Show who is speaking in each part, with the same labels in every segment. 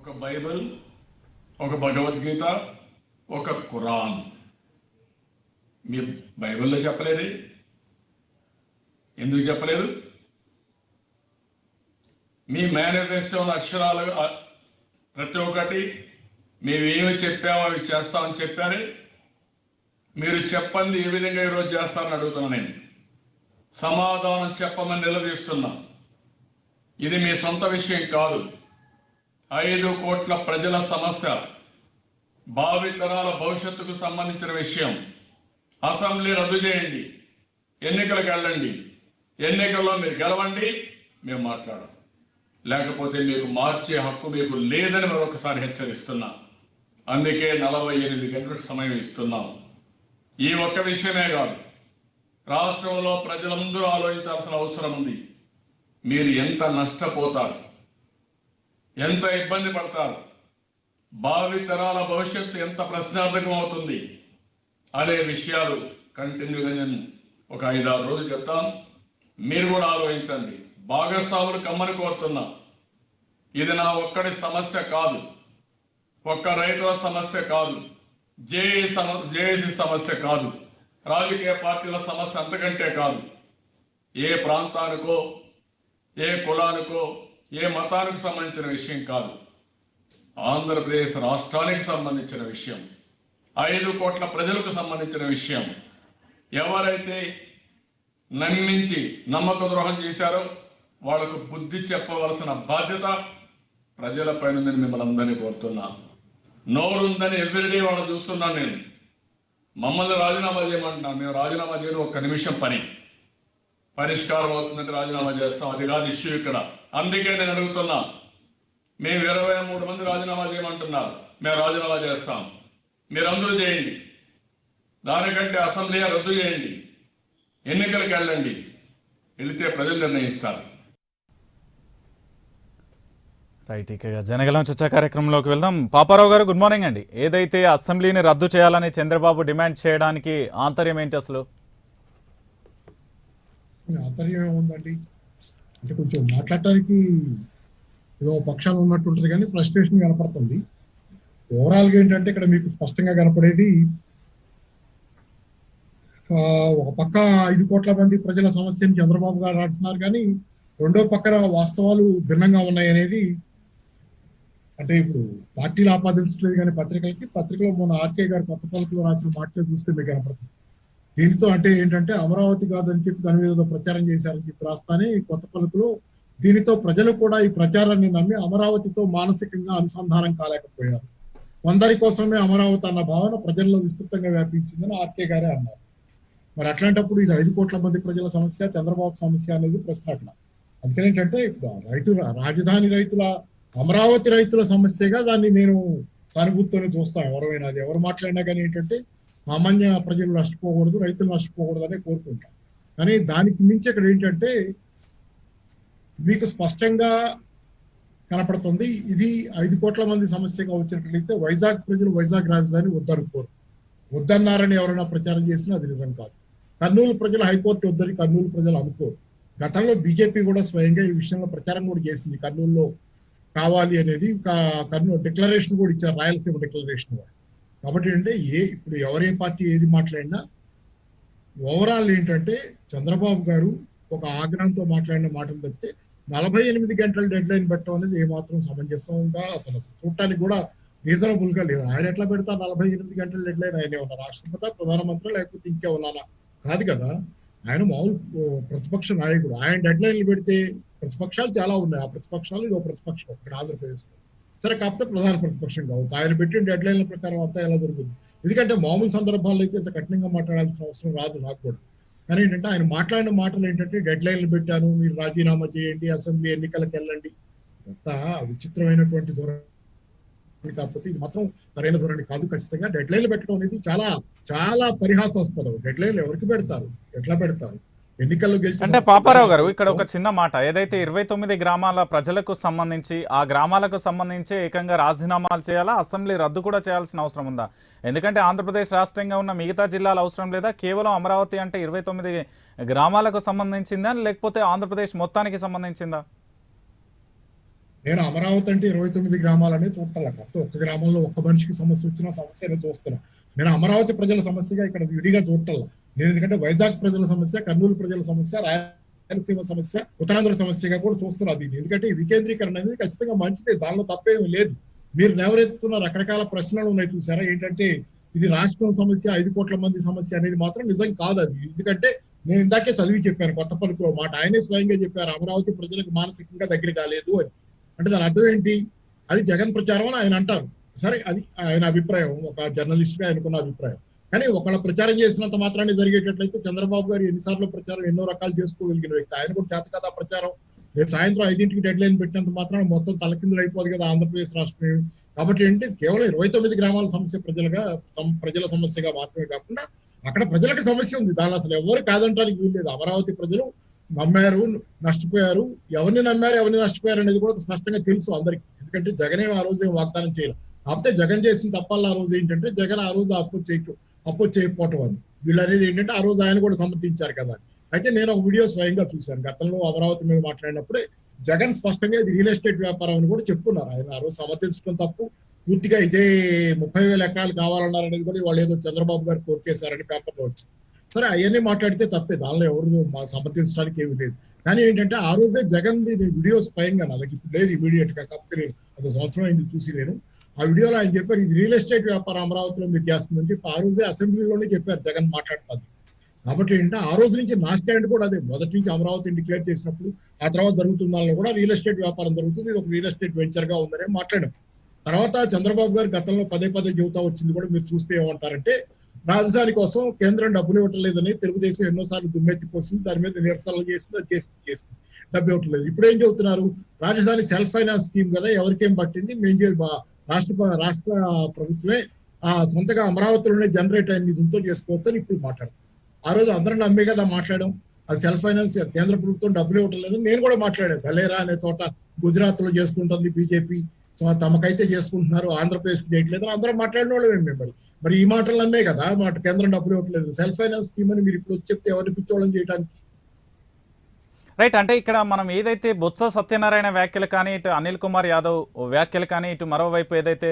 Speaker 1: ఒక బైబిల్, ఒక భగవద్గీత, ఒక ఖురాన్. మీ బైబిల్లో చెప్పలేదు, ఎందుకు చెప్పలేదు? మీ మేనిఫెస్టోని అక్షరాలు ప్రతి ఒక్కటి మేమేమి చెప్పామో అవి చేస్తామని చెప్పారు. మీరు చెప్పండి ఏ విధంగా ఈరోజు చేస్తారని అడుగుతున్నా. నేను సమాధానం చెప్పమని నిలదీస్తున్నా. ఇది మీ సొంత విషయం కాదు. 5 కోట్ల ప్రజల సమస్య, భావితరాల భవిష్యత్తుకు సంబంధించిన విషయం. అసెంబ్లీ రద్దు చేయండి, ఎన్నికలకు వెళ్ళండి, ఎన్నికల్లో మీరు గెలవండి, మేము మాట్లాడం. లేకపోతే మీకు మార్చే హక్కు మీకు లేదని మరొకసారి హెచ్చరిస్తున్నా. అందుకే 48 గంటల సమయం ఇస్తున్నాం. ఈ ఒక్క విషయమే కాదు, రాష్ట్రంలో ప్రజలందరూ ఆలోచించాల్సిన అవసరం ఉంది. మీరు ఎంత నష్టపోతారు, ఎంత ఇబ్బంది పడతారు, భావితరాల భవిష్యత్తు ఎంత ప్రశ్నార్థకం అవుతుంది అనే విషయాలు కంటిన్యూగా నేను ఒక 5-6 రోజులు చెప్తాను. మీరు కూడా ఆలోచించండి. భాగస్వాములు కమ్మని కోరుతున్నా. ఇది నా ఒక్కడి సమస్య కాదు, ఒక్క రైతుల సమస్య కాదు, జేఏసీ సమస్య కాదు, రాజకీయ పార్టీల సమస్య అంతకంటే కాదు. ఏ ప్రాంతానికో, ఏ కులానికో, ఏ మతానికి సంబంధించిన విషయం కాదు. ఆంధ్రప్రదేశ్ రాష్ట్రానికి సంబంధించిన విషయం, 5 కోట్ల ప్రజలకు సంబంధించిన విషయం. ఎవరైతే నమ్మించి నమ్మక ద్రోహం చేశారో వాళ్లకు బుద్ధి చెప్పవలసిన బాధ్యత ప్రజలపైన నేను మిమ్మల్ని అందరినీ కోరుతున్నా. నోరుందని ఎవ్రీడే వాళ్ళు చూస్తున్నాను. నేను మమ్మల్ని రాజీనామా చేయమంటున్నాను. మేము రాజీనామా చేయడం 1 నిమిషం పని, పరిష్కారం అవుతుందంటే రాజీనామా చేస్తాం. అది కాదు ఇష్యూ ఇక్కడ. అందుకే నేను అడుగుతున్నా, మేము 23 మంది రాజీనామా చేయమంటున్నారు, మేము రాజీనామా చేస్తాం. మీరందరూ చేయండి. దానికంటే అసెంబ్లీ రద్దు చేయండి, ఎన్నికలకు వెళ్ళండి. వెళితే ప్రజలు నిర్ణయిస్తారు.
Speaker 2: రైట్, ఇక జనగలం చర్చా కార్యక్రమంలోకి వెళ్దాం. పాపారావు గారు, గుడ్ మార్నింగ్ అండి. ఏదైతే అసెంబ్లీని రద్దు చేయాలని చంద్రబాబు డిమాండ్ చేయడానికి ఆంతర్యం ఏంటి అసలు?
Speaker 3: ఆంతర్యం ఏముందండి అంటే కొంచెం మాట్లాడటానికి ఏదో పక్షాలు ఉన్నట్టు ఉంటుంది, కానీ ఫ్రస్ట్రేషన్ కనపడుతుంది. ఓవరాల్గా ఏంటంటే ఇక్కడ మీకు స్పష్టంగా కనపడేది ఒక పక్క 5 కోట్ల మంది ప్రజల సమస్యని చంద్రబాబు గారు రాస్తున్నారు, కానీ రెండో పక్కన వాస్తవాలు భిన్నంగా ఉన్నాయి అనేది. అంటే ఇప్పుడు పార్టీలు ఆపాదించలేదు, కానీ పత్రికలో మొన్న ఆర్కే గారు కొత్త పలుకులో రాసిన మాటలు చూస్తే మీకు కనపడుతుంది. దీనితో అంటే ఏంటంటే అమరావతి కాదని చెప్పి దాని మీద ప్రచారం చేశారని చెప్పి రాస్తానే కొత్త పలుకులో. దీనితో ప్రజలు కూడా ఈ ప్రచారాన్ని నమ్మి అమరావతితో మానసికంగా అనుసంధానం కాలేకపోయారు. కొందరి కోసమే అమరావతి అన్న భావన ప్రజల్లో విస్తృతంగా వ్యాపించిందని ఆర్కే గారే అన్నారు. మరి అట్లాంటప్పుడు ఇది 5 కోట్ల మంది ప్రజల సమస్య, చంద్రబాబు సమస్య అనేది ప్రశ్న అట్లా. అందుకనేంటంటే ఇప్పుడు రాజధాని రైతుల, అమరావతి రైతుల సమస్యగా దాన్ని నేను సానుభూతితోనే చూస్తాను. ఎవరైనా అది ఎవరు మాట్లాడినా కానీ ఏంటంటే సామాన్య ప్రజలు నష్టపోకూడదు, రైతులు నష్టపోకూడదు అనే కోరుకుంటాం. కానీ దానికి మించి ఇక్కడ ఏంటంటే మీకు స్పష్టంగా కనపడుతుంది. ఇది 5 కోట్ల మంది సమస్యగా వచ్చినట్లయితే వైజాగ్ ప్రజలు వైజాగ్ రాజధాని వద్దనుకోరు. వద్దన్నారని ఎవరైనా ప్రచారం చేసినా అది నిజం కాదు. కర్నూలు ప్రజలు హైకోర్టు వద్దని కర్నూలు ప్రజలు అనుకోరు. గతంలో బీజేపీ కూడా స్వయంగా ఈ విషయంలో ప్రచారం కూడా చేసింది, కర్నూలులో కావాలి అనేది. కర్నూలు డిక్లరేషన్ కూడా ఇచ్చారు, రాయలసీమ డిక్లరేషన్ కూడా. కాబట్టి అంటే ఇప్పుడు ఎవరే పార్టీ ఏది మాట్లాడినా ఓవరాల్ ఏంటంటే చంద్రబాబు గారు ఒక ఆగ్రహంతో మాట్లాడిన మాటలు తప్పితే 48 గంటల డెడ్ లైన్ పెట్టడం అనేది ఏమాత్రం సమంజసంగా అసలు చూడటానికి కూడా రీజనబుల్ గా లేదు. ఆయన ఎట్లా పెడతారు 48 గంటల డెడ్ లైన్? ఆయన ఉన్నారు రాష్ట్రపతి, ప్రధానమంత్రి, లేకపోతే ఇంకేమన్నా కాదు కదా. ఆయన మామూలు ప్రతిపక్ష నాయకుడు. ఆయన డెడ్ లైన్లు పెడితే ప్రతిపక్షాలు చాలా ఉన్నాయి. ఆ ప్రతిపక్షాలు ఇదో ప్రతిపక్షం ఇక్కడ ఆంధ్రప్రదేశ్ లో. సరే, కాకపోతే ప్రధాన ప్రతిపక్షం కావచ్చు. ఆయన పెట్టిన డెడ్ లైన్ల ప్రకారం అంతా ఎలా జరుగుతుంది? ఎందుకంటే మామూలు సందర్భాల్లో అయితే ఇంత కఠినంగా మాట్లాడాల్సిన అవసరం రాదు నాకు కూడా. కానీ ఏంటంటే ఆయన మాట్లాడిన మాటలు ఏంటంటే డెడ్ లైన్లు పెట్టాను, మీరు రాజీనామా చేయండి, అసెంబ్లీ ఎన్నికలకు వెళ్ళండి. అంతా విచిత్రమైనటువంటి ధోరణి. కాకపోతే ఇది మాత్రం సరైన ధోరణి కాదు. ఖచ్చితంగా డెడ్ లైన్లు పెట్టడం అనేది చాలా చాలా పరిహాసాస్పదం. డెడ్ లైన్లు ఎవరికి పెడతారు, ఎట్లా పెడతారు? ఎన్నికల్లో గెలిచి
Speaker 2: అంటే పాపారావు గారు, ఇక్కడ ఒక చిన్న మాట, ఏదైతే 29 గ్రామాల ప్రజలకు సంబంధించి ఆ గ్రామాలకు సంబంధించి ఏకంగా రాజీనామాలు చేయాలా, అసెంబ్లీ రద్దు కూడా చేయాల్సిన అవసరం ఉందా? ఎందుకంటే ఆంధ్రప్రదేశ్ రాష్ట్రంగా ఉన్న మిగతా జిల్లాలు అవసరం లేదా? కేవలం అమరావతి అంటే 29 గ్రామాలకు సంబంధించిందా, లేకపోతే ఆంధ్రప్రదేశ్ మొత్తానికి సంబంధించిందా?
Speaker 3: నేను అమరావతి అంటే 29 గ్రామాలనే చూడాలి. మొత్తం ఒక్క గ్రామంలో ఒక్క మనిషికి సమస్య వచ్చినా సమస్యను చూస్తున్నా. నేను అమరావతి ప్రజల సమస్యగా ఇక్కడ విడిగా చూడాల. నేను ఎందుకంటే వైజాగ్ ప్రజల సమస్య, కర్నూలు ప్రజల సమస్య, రాయలసీమ సమస్య, ఉత్తరాంధ్ర సమస్యగా కూడా చూస్తున్నారు దీన్ని. ఎందుకంటే ఈ వికేంద్రీకరణ అనేది ఖచ్చితంగా మంచిదే, దానిలో తప్పేమీ లేదు. మీరు లేవరెత్తున్న రకరకాల ప్రశ్నలు ఉన్నాయి చూసారా, ఏంటంటే ఇది రాష్ట్రం సమస్య, 5 కోట్ల మంది సమస్య అనేది మాత్రం నిజం కాదు అది. ఎందుకంటే నేను ఇందాకే చదివి చెప్పాను కొత్తపల్లిలో మాట, ఆయనే స్వయంగా చెప్పారు అమరావతి ప్రజలకు మానసికంగా దగ్గర కాలేదు అని. అంటే దాని అర్థం ఏంటి? అది జగన్ ప్రచారం అని ఆయన అంటారు. సరే, అది ఆయన అభిప్రాయం, ఒక జర్నలిస్ట్ గా ఆయనకున్న అభిప్రాయం. కానీ ఒకళ్ళ ప్రచారం చేసినంత మాత్రాన్ని జరిగేటట్లయితే చంద్రబాబు గారు ఎన్నిసార్లు ప్రచారం ఎన్నో రకాలు చేసుకోగలిగిన వ్యక్తి. ఆయన కూడా చేత కదా ప్రచారం. రేపు సాయంత్రం 5ంటికి డెడ్ లైన్ పెట్టినంత మాత్రం మొత్తం తలకిందులు అయిపోదు కదా ఆంధ్రప్రదేశ్ రాష్ట్రం. కాబట్టి ఏంటి, కేవలం 29 గ్రామాల సమస్య ప్రజల సమస్యగా మాత్రమే కాకుండా అక్కడ ప్రజలకు సమస్య ఉంది. దాని అసలు ఎవరు కాదంటానికి వీల్లేదు. అమరావతి ప్రజలు నమ్మారు, నష్టపోయారు. ఎవరిని నమ్మారు, ఎవరిని నష్టపోయారు అనేది కూడా స్పష్టంగా తెలుసు అందరికి. ఎందుకంటే జగనే ఆ రోజు ఏం వాగ్దానం చేయాలి. కాకపోతే జగన్ చేసిన తప్పల్లా ఆ రోజు ఏంటంటే జగన్ ఆ రోజు అపోజ్ చేయకపోవటం అని. వీళ్ళు అనేది ఏంటంటే ఆ రోజు ఆయన కూడా సమర్థించారు కదా. అయితే నేను ఒక వీడియో స్వయంగా చూశాను. గతంలో అమరావతి మీద మాట్లాడినప్పుడే జగన్ స్పష్టంగా ఇది రియల్ ఎస్టేట్ వ్యాపారం అని కూడా చెప్పుకున్నారు. ఆయన ఆ రోజు సమర్థించడం తప్పు. పూర్తిగా ఇదే 30,000 ఎకరాలు కావాలన్నారు అనేది కూడా వాళ్ళు ఏదో చంద్రబాబు గారు కోర్కేశారని పేపర్లో వచ్చింది. సరే, అవన్నీ మాట్లాడితే తప్పే, దానిలో ఎవరు సమర్థించడానికి ఏమి లేదు. కానీ ఏంటంటే ఆ రోజే జగన్ వీడియో స్వయంగా నా దగ్గర ఇప్పుడు లేదు ఇమీడియట్ గా, కాకపోతే నేను అది సంవత్సరం అయింది చూసి. నేను ఆ వీడియోలో ఆయన చెప్పారు ఇది రియల్ ఎస్టేట్ వ్యాపారం అమరావతిలో మీరు చేస్తుందని చెప్పి ఆ రోజే అసెంబ్లీలోనే చెప్పారు జగన్ మాట్లాడుతుంది. కాబట్టి ఏంటంటే ఆ రోజు నుంచి నా స్టాండ్ కూడా అదే. మొదటి నుంచి అమరావతిని డిక్లేర్ చేసినప్పుడు ఆ తర్వాత జరుగుతుందాలో కూడా రియల్ ఎస్టేట్ వ్యాపారం జరుగుతుంది, ఇది ఒక రియల్ ఎస్టేట్ వెంచర్ గా ఉందని మాట్లాడాం. తర్వాత చంద్రబాబు గారు గతంలో పదే చెబుతా వచ్చింది కూడా మీరు చూస్తే ఏమంటారంటే రాజధాని కోసం కేంద్రం డబ్బులు ఇవ్వటం లేదని తెలుగుదేశం ఎన్నోసార్లు దుమ్మెత్తిపోసింది, దాని మీద నిరసనలు చేసింది, డబ్బు ఇవ్వటం లేదు. ఇప్పుడు ఏం చెబుతున్నారు, రాజధాని సెల్ఫ్ ఫైనాన్స్ స్కీమ్ కదా, ఎవరికేం పట్టింది, మేము రాష్ట్ర ప్రభుత్వమే సొంతగా అమరావతిలోనే జనరేట్ అయిన నిధులతో చేసుకోవచ్చు అని ఇప్పుడు మాట్లాడతాం. ఆ రోజు అందరం నమ్మే కదా మాట్లాడాం. అది సెల్ఫ్ ఫైనాన్స్, కేంద్ర ప్రభుత్వం డబ్బులు ఇవ్వటం లేదని నేను కూడా మాట్లాడాను. బలేరా అనే చోట గుజరాత్ లో చేసుకుంటుంది బీజేపీ, సో తమకైతే చేసుకుంటున్నారు, ఆంధ్రప్రదేశ్కి చేయట్లేదు అందరం మాట్లాడిన వాళ్ళు. మరి ఈ మాటలు నమ్మే కదా కేంద్రం డబ్బులు ఇవ్వట్లేదు, సెల్ఫ్ ఫైనాన్స్ స్కీమ్ అని మీరు ఇప్పుడు వచ్చి చెప్తే ఎవరిని పిచ్చోళ్ళని చేయడానికి.
Speaker 2: రైట్. అంటే ఇక్కడ మనం ఏదైతే బొత్స సత్యనారాయణ వ్యాఖ్యలు కానీ, ఇటు అనిల్ కుమార్ యాదవ్ వ్యాఖ్యలు కానీ, ఇటు మరోవైపు ఏదైతే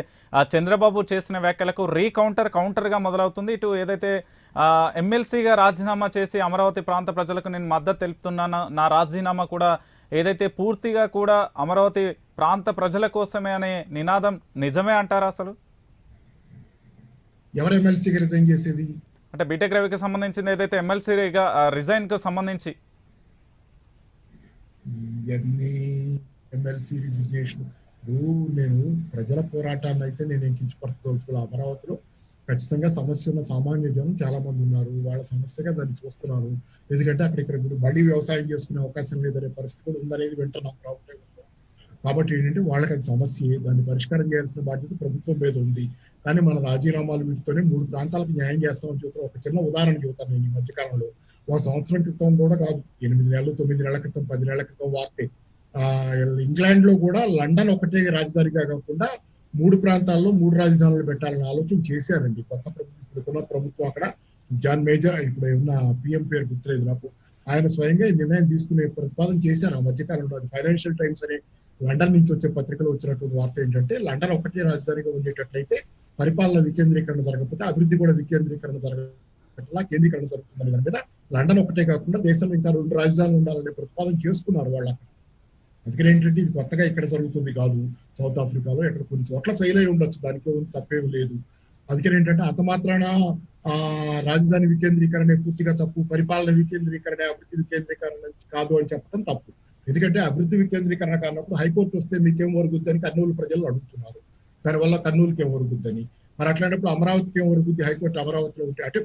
Speaker 2: చంద్రబాబు చేసిన వ్యాఖ్యలకు కౌంటర్గా మొదలవుతుంది. ఇటు ఏదైతే ఎమ్మెల్సీగా రాజీనామా చేసి అమరావతి ప్రాంత ప్రజలకు నేను మద్దతు తెలుపుతున్నాను, నా రాజీనామా కూడా ఏదైతే పూర్తిగా కూడా అమరావతి ప్రాంత ప్రజల కోసమే అనే నినాదం నిజమే అంటారా అసలు?
Speaker 3: ఎవరు ఎమ్మెల్సీగా రిజైన్ చేసేది?
Speaker 2: అంటే బీటెక్ రవికి సంబంధించింది ఏదైతే ఎమ్మెల్సీగా రిజైన్ కు సంబంధించి
Speaker 3: ఎమ్మెల్సీ రిజిగ్నేషన్. నేను ప్రజల పోరాటాన్ని అయితే నేను కించపరచదలుచుకోవాలి. అమరావతిలో ఖచ్చితంగా సమస్య ఉన్న సామాన్య జనం చాలా మంది ఉన్నారు, వాళ్ళ సమస్యగా దాన్ని చూస్తున్నారు. ఎందుకంటే ఇక్కడ ఇప్పుడు మళ్ళీ వ్యవసాయం చేసుకునే అవకాశం లేదనే పరిస్థితి కూడా ఉందనేది వింటున్నాం ప్రభుత్వం. కాబట్టి ఏంటంటే వాళ్ళకి అది సమస్య, దాన్ని పరిష్కారం చేయాల్సిన బాధ్యత ప్రభుత్వం మీద ఉంది. కానీ మన రాజీనామాలు వీటితోనే 3 ప్రాంతాలకు న్యాయం చేస్తామని చెబుతారు. ఒక చిన్న ఉదాహరణ చెబుతాను నేను. ఈ మధ్యకాలంలో ఒక సంవత్సరం క్రితం కూడా కాదు, 8 నెలలు 9 నెలల క్రితం 10 నెలల క్రితం వార్తే, ఇంగ్లాండ్ లో కూడా లండన్ ఒకటే రాజధానిగా కాకుండా 3 ప్రాంతాల్లో 3 రాజధానులు పెట్టాలని ఆలోచన చేశారండి కొత్త ఇప్పుడున్న ప్రభుత్వం. అక్కడ జాన్ మేజర్, ఇప్పుడు ఉన్న పిఎం పేరు గుర్తులేదు నాకు, ఆయన స్వయంగా ఈ నిర్ణయం తీసుకునే ప్రతిపాదన చేశారు ఆ మధ్యకాలంలో. అది ఫైనాన్షియల్ టైమ్స్ అనే లండన్ నుంచి వచ్చే పత్రికలో వచ్చినటువంటి వార్త ఏంటంటే లండన్ ఒకటే రాజధానిగా ఉండేటట్లయితే పరిపాలన వికేంద్రీకరణ జరగకపోతే అభివృద్ధి కూడా వికేంద్రీకరణ జరగట్లా, కేంద్రీకరణ జరుగుతుందని దాని మీద లండన్ ఒకటే కాకుండా దేశంలో ఇంకా 2 రాజధానులు ఉండాలనే ప్రతిపాదన చేసుకున్నారు వాళ్ళు. అందుకని ఏంటంటే ఇది కొత్తగా ఇక్కడ జరుగుతుంది కాదు, సౌత్ ఆఫ్రికాలో ఎక్కడ కొన్ని చోట్ల ఫెయిల్ అయి ఉండొచ్చు, దానికి తప్పేం లేదు. అందుకని ఏంటంటే అంత మాత్రాన రాజధాని వికేంద్రీకరణ పూర్తిగా తప్పు, పరిపాలన వికేంద్రీకరణ అభివృద్ధి వికేంద్రీకరణ కాదు అని చెప్పడం తప్పు. ఎందుకంటే అభివృద్ధి వికేంద్రీకరణ కానప్పుడు హైకోర్టు వస్తే మీకేం ఒరుగుద్దని కర్నూలు ప్రజలు అడుగుతున్నారు, దానివల్ల కర్నూలుకి ఏం ఒరుగుద్దని. మరి అట్లాంటప్పుడు అమరావతికి ఏం ఒరుగుద్ది, హైకోర్టు అమరావతిలో ఉంటే అంటే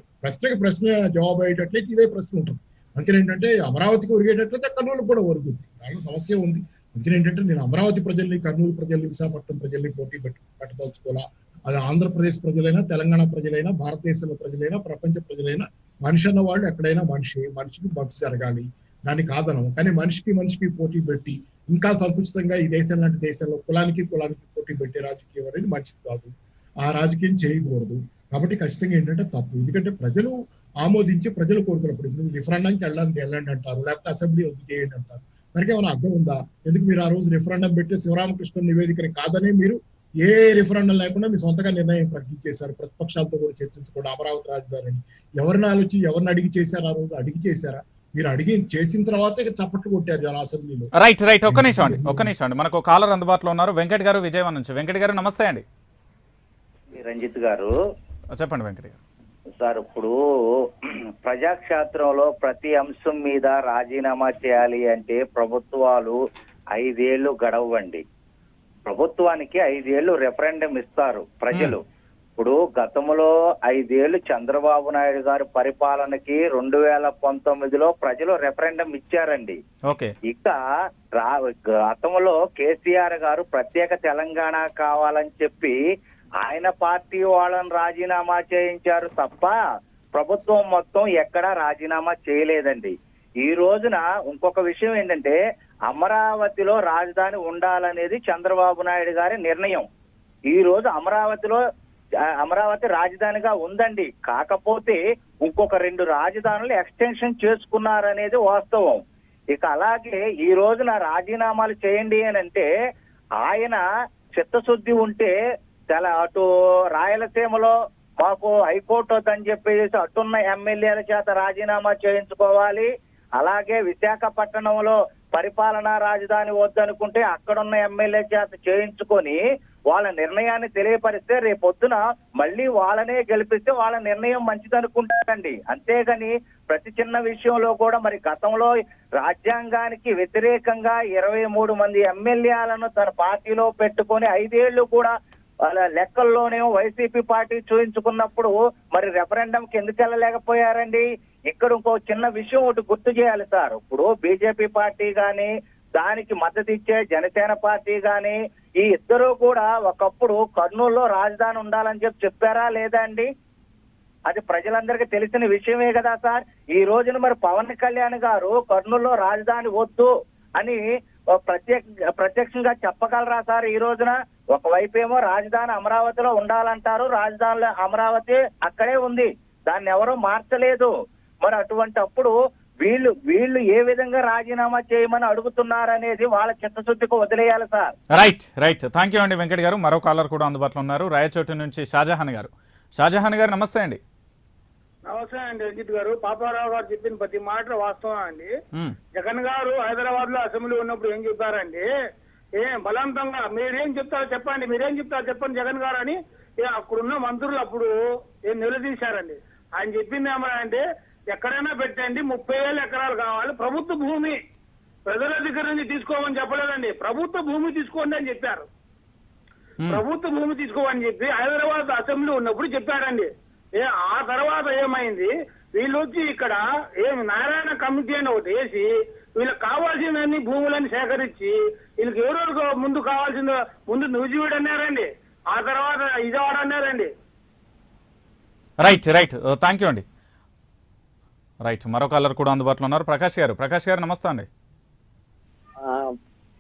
Speaker 3: ప్రశ్న జవాబు అయ్యేటట్లయితే ఇదే ప్రశ్న ఉంటుంది. అందుకని ఏంటంటే అమరావతికి ఒరిగేటట్లయితే కర్నూలుకి కూడా ఒరుగుద్ది, దానిలో సమస్య ఉంది. అందుకని ఏంటంటే నేను అమరావతి ప్రజల్ని, కర్నూలు ప్రజల్ని, విశాఖపట్నం ప్రజల్ని పోటీ పెట్టదలుచుకోవాలా. అది ఆంధ్రప్రదేశ్ ప్రజలైనా, తెలంగాణ ప్రజలైనా, భారతదేశంలో ప్రజలైనా, ప్రపంచ ప్రజలైనా, మనిషి అన్న వాళ్ళు ఎక్కడైనా మనిషికి మంచి జరగాలి, దాన్ని కాదనం. కానీ మనిషికి పోటీ పెట్టి ఇంకా సంకుచితంగా ఈ దేశం లాంటి దేశంలో కులానికి పోటీ పెట్టే రాజకీయం అనేది మంచిది కాదు, ఆ రాజకీయం చేయకూడదు. కాబట్టి ఖచ్చితంగా ఏంటంటే తప్పు. ఎందుకంటే ప్రజలు ఆమోదించి ప్రజలు కోరుకున్నప్పుడు ఇప్పుడు రిఫరెండంకి వెళ్ళండి అంటారు, లేకపోతే అసెంబ్లీ వద్దు చేయండి అంటారు. దానికి ఏమైనా అర్థం ఉందా? ఎందుకు మీరు ఆ రోజు రిఫరెండం పెట్టి శివరామకృష్ణ నివేదికని కాదని మీరు ఏ రిఫరెండం లేకుండా మీ సొంతగా నిర్ణయం ప్రకటించేశారు, ప్రతిపక్షాలతో కూడా చర్చించకుండా అమరావతి రాజధాని ఎవరిని ఆలోచించి ఎవరిని అడిగి చేశారు? ఆ రోజు అడిగి చేశారా? మీరు అడిగి చేసిన తర్వాత చప్పట్లు కొట్టారు జన అసెంబ్లీలో.
Speaker 2: రైట్ ఒక్క నిమిషం అండి మనకు కాలర్ అందుబాటులో ఉన్నారు. వెంకట్ గారు విజయవాడ నుంచి. వెంకట్ గారు నమస్తే అండి.
Speaker 4: రంజిత్ గారు
Speaker 2: చెప్పండి వెంకట్ గారు.
Speaker 4: సార్, ఇప్పుడు ప్రజాక్షేత్రంలో ప్రతి అంశం మీద రాజీనామా చేయాలి అంటే ప్రభుత్వాలు 5 ఏళ్లు గడవండి. ప్రభుత్వానికి 5 ఏళ్లు రెఫరెండం ఇస్తారు ప్రజలు. ఇప్పుడు గతంలో 5 ఏళ్లు చంద్రబాబు నాయుడు గారి పరిపాలనకి 2019లో ప్రజలు రెఫరెండం ఇచ్చారండి. ఇక గతంలో కేసీఆర్ గారు ప్రత్యేక తెలంగాణ కావాలని చెప్పి ఆయన పార్టీ వాళ్ళని రాజీనామా చేయించారు తప్ప ప్రభుత్వం మొత్తం ఎక్కడా రాజీనామా చేయలేదండి. ఈ రోజున ఇంకొక విషయం ఏంటంటే, అమరావతిలో రాజధాని ఉండాలనేది చంద్రబాబు నాయుడు గారి నిర్ణయం. ఈ రోజు అమరావతి రాజధానిగా ఉందండి. కాకపోతే ఇంకొక 2 రాజధానులు ఎక్స్టెన్షన్ చేసుకున్నారనేది వాస్తవం. ఇక అలాగే ఈ రోజున రాజీనామాలు చేయండి అని అంటే ఆయన చిత్తశుద్ధి ఉంటే అటు రాయలసీమలో మాకు హైకోర్టు వద్దని చెప్పేసి అటున్న ఎమ్మెల్యేల చేత రాజీనామా చేయించుకోవాలి. అలాగే విశాఖపట్నంలో పరిపాలనా రాజధాని వద్దనుకుంటే అక్కడున్న ఎమ్మెల్యే చేత చేయించుకొని వాళ్ళ నిర్ణయాన్ని తెలియపరిస్తే రేపొద్దున మళ్ళీ వాళ్ళనే గెలిపిస్తే వాళ్ళ నిర్ణయం మంచిదనుకుంటారండి. అంతేగాని ప్రతి చిన్న విషయంలో కూడా మరి గతంలో రాజ్యాంగానికి వ్యతిరేకంగా 23 మంది ఎమ్మెల్యేలను తన పార్టీలో పెట్టుకొని 5 ఏళ్లు కూడా వాళ్ళ లెక్కల్లోనేమో వైసీపీ పార్టీ చూయించుకున్నప్పుడు మరి రెఫరెండంకి ఎందుకు వెళ్ళలేకపోయారండి? ఇక్కడ ఇంకో చిన్న విషయం ఒకటి గుర్తు చేయాలి సార్. ఇప్పుడు బీజేపీ పార్టీ గాని దానికి మద్దతు ఇచ్చే జనసేన పార్టీ గాని ఈ ఇద్దరు కూడా ఒకప్పుడు కర్నూలులో రాజధాని ఉండాలని చెప్పారా లేదా అండి? అది ప్రజలందరికీ తెలిసిన విషయమే కదా సార్. ఈ రోజున మరి పవన్ కళ్యాణ్ గారు కర్నూలులో రాజధాని వద్దు అని ప్రత్యక్షంగా చెప్పగలరా సార్? ఈ రోజున ఒకవైపు ఏమో రాజధాని అమరావతిలో ఉండాలంటారు, రాజధానిలో అమరావతి అక్కడే ఉంది, దాన్ని ఎవరూ మార్చలేదు. మరి అటువంటప్పుడు వీళ్ళు ఏ విధంగా రాజీనామా చేయమని అడుగుతున్నారనేది వాళ్ళ చిత్తశుద్ధికి వదిలేయాలి సార్.
Speaker 2: రైట్ థ్యాంక్ యూ అండి వెంకట్ గారు. మరో కాలర్ కూడా అందుబాటులో ఉన్నారు. రాయచోటి నుంచి షాజహాన్ గారు నమస్తే అండి.
Speaker 5: నమస్తే అండి రంజిత్ గారు. పాపారావు గారు చెప్పిన ప్రతి మాట వాస్తవం అండి. జగన్ గారు హైదరాబాద్ లో అసెంబ్లీ ఉన్నప్పుడు ఏం చెప్పారండి, బలవంతంగా మీరేం చెప్తారో చెప్పండి జగన్ గారు అని అక్కడున్న మంత్రులు అప్పుడు నిలదీశారండి. ఆయన చెప్పింది ఏమంటే ఎక్కడైనా పెట్టండి 30,000 ఎకరాలు కావాలి, ప్రభుత్వ భూమి ప్రజల దగ్గర నుంచి తీసుకోమని చెప్పలేదండి, ప్రభుత్వ భూమి తీసుకోండి అని చెప్పారు. ప్రభుత్వ భూమి తీసుకోమని చెప్పి హైదరాబాద్ అసెంబ్లీ ఉన్నప్పుడు చెప్పారండి. ఆ తర్వాత ఏమైంది, వీళ్ళు వచ్చి ఇక్కడ నారాయణ కమిటీ అని ఒకటి వేసి వీళ్ళకి కావాల్సిన భూములని సేకరించి వీళ్ళకి ఎవరో ముందు కావాల్సిందో ముందు నూజివీడు అన్నారండి, ఆ తర్వాత విజయవాడ అన్నారండి.
Speaker 2: రైట్ థ్యాంక్ యూ అండి. మరో కాలర్ కూడా అందుబాటులో ఉన్నారు. ప్రకాష్ గారు నమస్తే అండి.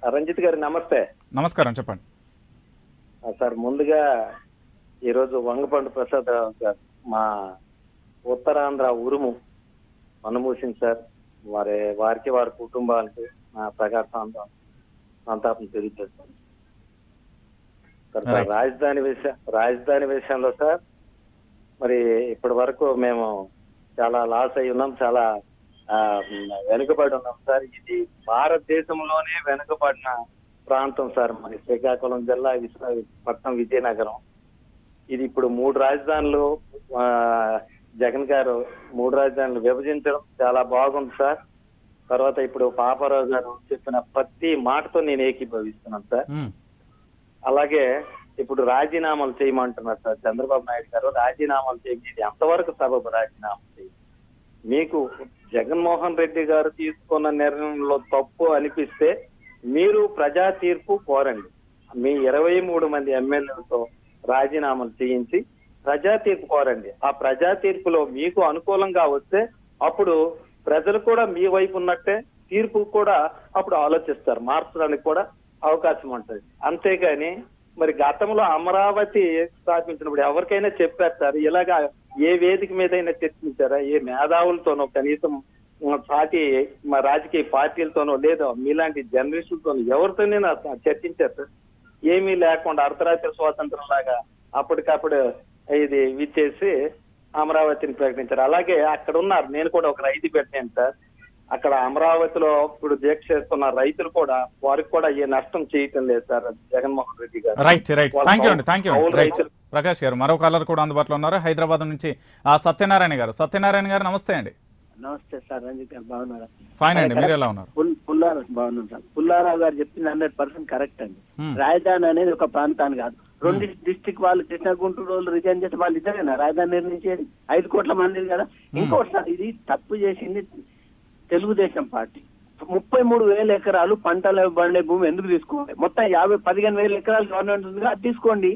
Speaker 6: రంజిత్ గారు నమస్తే.
Speaker 2: నమస్కారం, చెప్పండి
Speaker 6: సార్. ముందుగా ఈరోజు వంగపండు ప్రసాద్ రావు గారు మా ఉత్తరాంధ్ర ఉరుము అనుమూసింది సార్. వారికి వారి కుటుంబానికి నా ప్రగాఢ సంతాపం తెలియజేస్తాను సార్. రాజధాని విషయంలో సార్ మరి ఇప్పటి వరకు మేము చాలా లాస్ అయి ఉన్నాం, చాలా వెనుకబడి ఉన్నాం సార్. ఇది భారతదేశంలోనే వెనుకబడిన ప్రాంతం సార్. మరి శ్రీకాకుళం జిల్లా, విశాఖపట్నం, విజయనగరం, ఇది ఇప్పుడు 3 రాజధానులు జగన్ గారు 3 రాజధానులు విభజించడం చాలా బాగుంది సార్. తర్వాత ఇప్పుడు పాపారావు గారు చెప్పిన ప్రతి మాటతో నేను ఏకీభవిస్తున్నాను సార్. అలాగే ఇప్పుడు రాజీనామాలు చేయమంటున్నారు సార్ చంద్రబాబు నాయుడు గారు. రాజీనామాలు చేయండి, ఎంతవరకు సబబు రాజీనామా చేయండి? మీకు జగన్మోహన్ రెడ్డి గారు తీసుకున్న నిర్ణయంలో తప్పు అనిపిస్తే మీరు ప్రజా తీర్పు కోరండి. మీ 23 మంది ఎమ్మెల్యేలతో రాజీనామాలు చేయించి ప్రజా తీర్పు కోరండి. ఆ ప్రజా తీర్పులో మీకు అనుకూలంగా వస్తే అప్పుడు ప్రజలు కూడా మీ వైపు ఉన్నట్టే తీర్పు కూడా అప్పుడు ఆలోచిస్తారు, మార్చడానికి కూడా అవకాశం ఉంటుంది. అంతేగాని మరి గతంలో అమరావతి స్థాపించినప్పుడు ఎవరికైనా చెప్పారు సార్, ఇలాగా ఏ వేదిక మీదైనా చర్చించారా? ఏ మేధావులతోనో కనీసం సాటి మా రాజకీయ పార్టీలతోనో లేదా మీలాంటి జర్నలిస్టులతోనో ఎవరితోనైనా చర్చించారు సార్. ఏమీ లేకుండా అర్ధరాత్రి స్వాతంత్రం లాగా అప్పటికప్పుడు ఇది విచ్చేసి అమరావతిని ప్రకటించారు. అలాగే అక్కడ ఉన్నారు, నేను కూడా ఒక రైతు పెట్టాను సార్. అక్కడ అమరావతిలో ఇప్పుడు దీక్ష చేస్తున్న రైతులు కూడా వారికి కూడా ఏ నష్టం చేయటం లేదు సార్ జగన్మోహన్ రెడ్డి గారు.
Speaker 2: రైట్ రైట్, థ్యాంక్ యూ అండి, థ్యాంక్ యూ. ప్రకాష్ గారు మరో కాలర్ కూడా అందుబాటులో ఉన్నారు హైదరాబాద్ నుంచి, సత్యనారాయణ గారు. సత్యనారాయణ గారు నమస్తే అండి.
Speaker 7: నమస్తే సార్, రంజిత్ గారు బాగున్నారా?
Speaker 2: ఫైన్ అండి, మీరు ఎలా ఉన్నారు?
Speaker 7: పుల్లారావు బాగున్నాం సార్. పుల్లారావు గారు చెప్పింది 100% కరెక్ట్ అండి. రాజధాని అనేది ఒక ప్రాంతాన్ని కాదు, 2 డిస్ట్రిక్ట్ వాళ్ళు కృష్ణా గుంటూరు వాళ్ళు రిజైన్ చేస్తే వాళ్ళు ఇద్దరేనా రాజధాని నిర్ణయించేది? 5 కోట్ల మంది కదా. ఇంకోటి సార్, ఇది తప్పు చేసింది తెలుగుదేశం పార్టీ. 33,000 ఎకరాలు పంటల పండే భూమి ఎందుకు తీసుకోవాలి? మొత్తం 15,000 ఎకరాలు గవర్నమెంట్ ఉంది కదా, అది తీసుకోండి.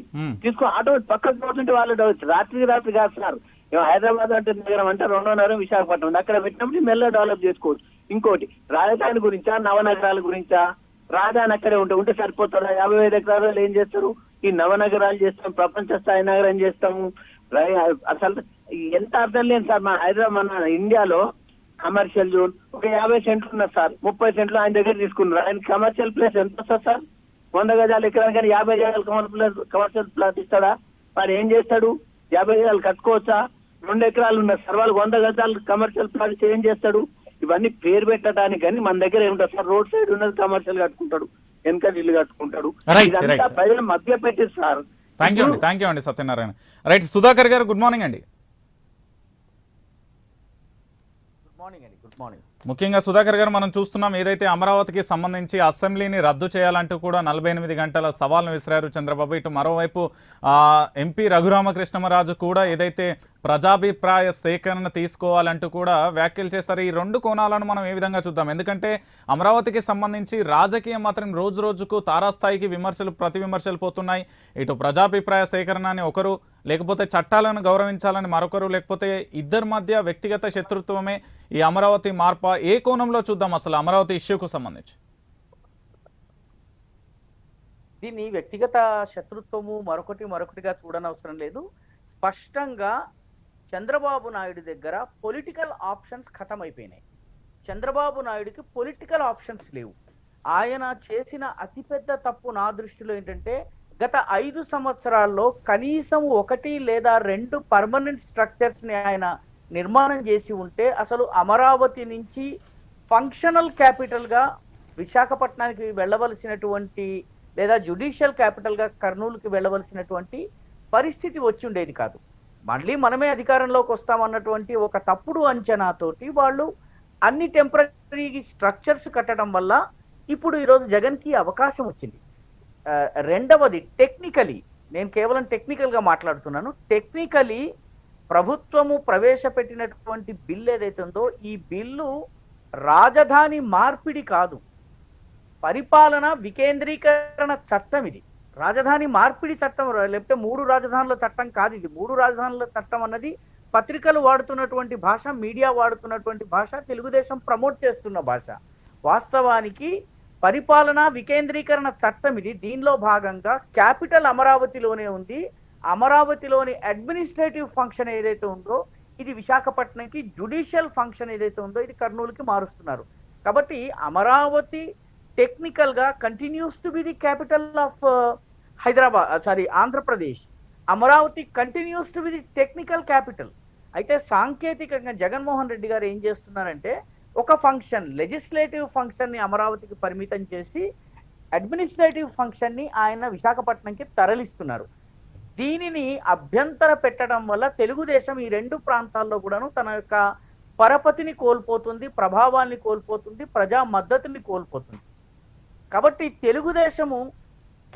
Speaker 7: ఆటో పక్కకు పోతుంటే వాళ్ళు రాత్రి కాదు సార్. హైదరాబాద్ అంటే నగరం అంటే 2వ నగరం విశాఖపట్నం, అక్కడ పెట్టినప్పుడు మెల్ల డెవలప్ చేసుకోవచ్చు. ఇంకోటి రాజధాని గురించా నవనగరాల గురించా? రాజధాని అక్కడే ఉంటే సరిపోతారా? 55 ఎకరాలు ఏం చేస్తారు? ఈ నవనగరాలు చేస్తాం, ప్రపంచ స్థాయి నగరం చేస్తాము. అసలు ఎంత అర్థం లేదు సార్. మన హైదరాబాద్ మన ఇండియాలో కమర్షియల్ జోన్ ఒక 50 సెంట్లు ఉన్నారు సార్. 30 సెంట్లు ఆయన దగ్గర తీసుకున్నారు. ఆయన కమర్షియల్ ప్లేస్ ఎంత వస్తుంది సార్? 100 గజాలు ఎకరాలు కానీ 50 గజాలు కమర్షియల్ ప్లాట్ ఇస్తాడా? మరి ఏం చేస్తాడు? 50 గజాలు కట్టుకోవచ్చా? 2 ఎకరాలు ఉన్నారు సార్, వాళ్ళు 100 గజాలు కమర్షియల్ ప్లాట్ ఏం చేస్తాడు? ఇవన్నీ పేరు పెట్టడానికి కానీ మన దగ్గర ఏముంటుంది సార్? రోడ్ సైడ్ ఉన్నది కమర్షియల్ కట్టుకుంటాడు, వెనక ఇల్లు కట్టుకుంటాడు. ఇదంతా ప్రజలు మధ్య పెట్టి సార్.
Speaker 2: థ్యాంక్ యూ అండి సత్యనారాయణ. రైట్, సుధాకర్ గారు గుడ్ మార్నింగ్ అండి.
Speaker 8: Good morning.
Speaker 2: ముఖ్యంగా సుధాకర్ గారు, మనం చూస్తున్నాం ఏదైతే అమరావతికి సంబంధించి అసెంబ్లీని రద్దు చేయాలంటూ కూడా 48 గంటల సవాల్ను విసిరారు చంద్రబాబు. ఇటు మరోవైపు ఎంపీ రఘురామకృష్ణమరాజు కూడా ఏదైతే ప్రజాభిప్రాయ సేకరణ తీసుకోవాలంటూ కూడా వ్యాఖ్యలు చేస్తారు. ఈ 2 కోణాలను మనం ఏ విధంగా చూద్దాం? ఎందుకంటే అమరావతికి సంబంధించి రాజకీయం మాత్రం రోజు రోజుకు తారాస్థాయికి ప్రతి విమర్శలు పోతున్నాయి. ఇటు ప్రజాభిప్రాయ సేకరణ అని ఒకరు, లేకపోతే చట్టాలను గౌరవించాలని మరొకరు, లేకపోతే ఇద్దరి మధ్య వ్యక్తిగత శత్రుత్వమే ఈ అమరావతి మార్ప. ఏ కోణంలో చూద్దాం అసలు అమరావతి ఇష్యూకు సంబంధించి?
Speaker 8: దీన్ని వ్యక్తిగత శత్రుత్వము మరొకటిగా చూడనవసరం లేదు. స్పష్టంగా చంద్రబాబు నాయుడు దగ్గర పొలిటికల్ ఆప్షన్స్ ఖతం అయిపోయినాయి. చంద్రబాబు నాయుడుకి పొలిటికల్ ఆప్షన్స్ లేవు. ఆయన చేసిన అతిపెద్ద తప్పు నా దృష్టిలో ఏంటంటే, గత 5 సంవత్సరాల్లో కనీసం 1 లేదా 2 పర్మనెంట్ స్ట్రక్చర్స్ని ఆయన నిర్మాణం చేసి ఉంటే అసలు అమరావతి నుంచి ఫంక్షనల్ క్యాపిటల్గా విశాఖపట్నానికి వెళ్ళవలసినటువంటి, లేదా జ్యుడిషియల్ క్యాపిటల్గా కర్నూలుకి వెళ్ళవలసినటువంటి పరిస్థితి వచ్చి ఉండేది కాదు. మళ్ళీ మనమే అధికారంలోకి వస్తామన్నటువంటి ఒక తప్పుడు అంచనాతోటి వాళ్ళు అన్ని టెంపరరీ స్ట్రక్చర్స్ కట్టడం వల్ల ఇప్పుడు ఈరోజు జగన్కి అవకాశం వచ్చింది. రెండవది టెక్నికలీ, నేను కేవలం టెక్నికల్గా మాట్లాడుతున్నాను. టెక్నికలీ ప్రభుత్వము ప్రవేశపెట్టినటువంటి బిల్ ఏదైతే ఉందో, ఈ బిల్లు రాజధాని మార్పిడి కాదు, పరిపాలన వికేంద్రీకరణ చట్టం. ఇది రాజధాని మార్పిడి చట్టం, లేకపోతే 3 రాజధానుల చట్టం కాదు. ఇది 3 రాజధానుల చట్టం అన్నది పత్రికలు వాడుతున్నటువంటి భాష, మీడియా వాడుతున్నటువంటి భాష, తెలుగుదేశం ప్రమోట్ చేస్తున్న భాష. వాస్తవానికి పరిపాలన వికేంద్రీకరణ చట్టం ఇది. దీనిలో భాగంగా క్యాపిటల్ అమరావతిలోనే ఉంది. అమరావతిలోని అడ్మినిస్ట్రేటివ్ ఫంక్షన్ ఏదైతే ఉందో ఇది విశాఖపట్నంకి, జ్యుడిషియల్ ఫంక్షన్ ఏదైతే ఉందో ఇది కర్నూలుకి మారుస్తున్నారు. కాబట్టి అమరావతి టెక్నికల్గా continues to be the capital of Andhra Pradesh. Amaravati continues to be the technical capital. అయితే సాంకేతికంగా జగన్మోహన్ రెడ్డి గారు ఏం చేస్తున్నారంటే, ఒక ఫంక్షన్, లెజిస్లేటివ్ ఫంక్షన్ని అమరావతికి పరిమితం చేసి అడ్మినిస్ట్రేటివ్ ఫంక్షన్ని ఆయన విశాఖపట్నంకి తరలిస్తున్నారు. దీనిని అభ్యంతర పెట్టడం వల్ల తెలుగుదేశం ఈ 2 ప్రాంతాల్లో కూడాను తన యొక్క పరపతిని కోల్పోతుంది, ప్రభావాన్ని కోల్పోతుంది, ప్రజా మద్దతుని కోల్పోతుంది. కాబట్టి తెలుగుదేశము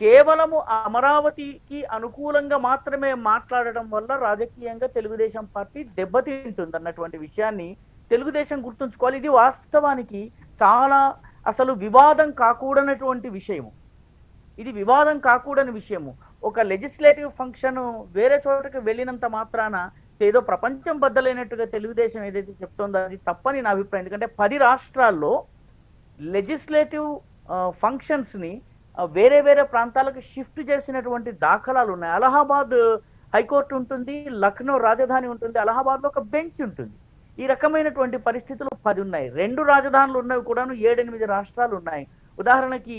Speaker 8: కేవలము అమరావతికి అనుకూలంగా మాత్రమే మాట్లాడడం వల్ల రాజకీయంగా తెలుగుదేశం పార్టీ దెబ్బతింటుంది అన్నటువంటి విషయాన్ని తెలుగుదేశం గుర్తుంచుకోవాలి. ఇది వాస్తవానికి చాలా అసలు వివాదం కాకూడనటువంటి విషయము. ఇది వివాదం కాకూడని విషయము. ఒక లెజిస్లేటివ్ ఫంక్షన్ వేరే చోటకి వెళ్ళినంత మాత్రాన ఏదో ప్రపంచం బద్దలైనట్టుగా తెలుగుదేశం ఏదైతే చెప్తుందో అది తప్పని నా అభిప్రాయం. ఎందుకంటే 10 రాష్ట్రాల్లో లెజిస్లేటివ్ ఫంక్షన్స్ని వేరే వేరే ప్రాంతాలకు షిఫ్ట్ చేసినటువంటి దాఖలాలు ఉన్నాయి. అలహాబాద్ హైకోర్టు ఉంటుంది, లక్నో రాజధాని ఉంటుంది, అలహాబాద్లో ఒక బెంచ్ ఉంటుంది. ఈ రకమైనటువంటి పరిస్థితులు 10 ఉన్నాయి. 2 రాజధానులు ఉన్నవి కూడాను 7-8 రాష్ట్రాలు ఉన్నాయి. ఉదాహరణకి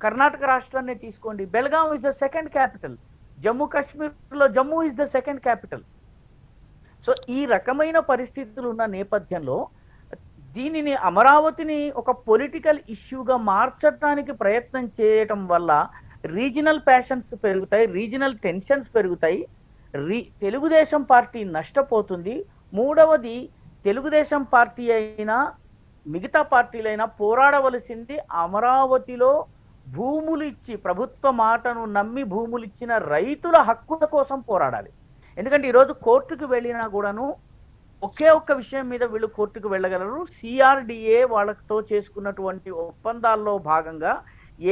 Speaker 8: కర్ణాటక రాష్ట్రాన్ని తీసుకోండి. Belgaum is the second capital. Jammu కాశ్మీర్లో Jammu is the second capital. So ఈ రకమైన పరిస్థితులు ఉన్న నేపథ్యంలో దీనిని అమరావతిని ఒక పొలిటికల్ ఇష్యూగా మార్చడానికి ప్రయత్నం చేయటం వల్ల రీజనల్ ప్యాషన్స్ పెరుగుతాయి, రీజనల్ టెన్షన్స్ పెరుగుతాయి, తెలుగుదేశం పార్టీ నష్టపోతుంది. మూడవది, తెలుగుదేశం పార్టీ అయినా మిగతా పార్టీలైనా పోరాడవలసింది అమరావతిలో భూములు ఇచ్చి, ప్రభుత్వ మాటను నమ్మి భూములు ఇచ్చిన రైతుల హక్కుల కోసం పోరాడాలి. ఎందుకంటే ఈరోజు కోర్టుకు వెళ్ళినా కూడాను ఒకే ఒక్క విషయం మీద వీళ్ళు కోర్టుకు వెళ్ళగలరు. సిఆర్డిఏ వాళ్ళతో చేసుకున్నటువంటి ఒప్పందాల్లో భాగంగా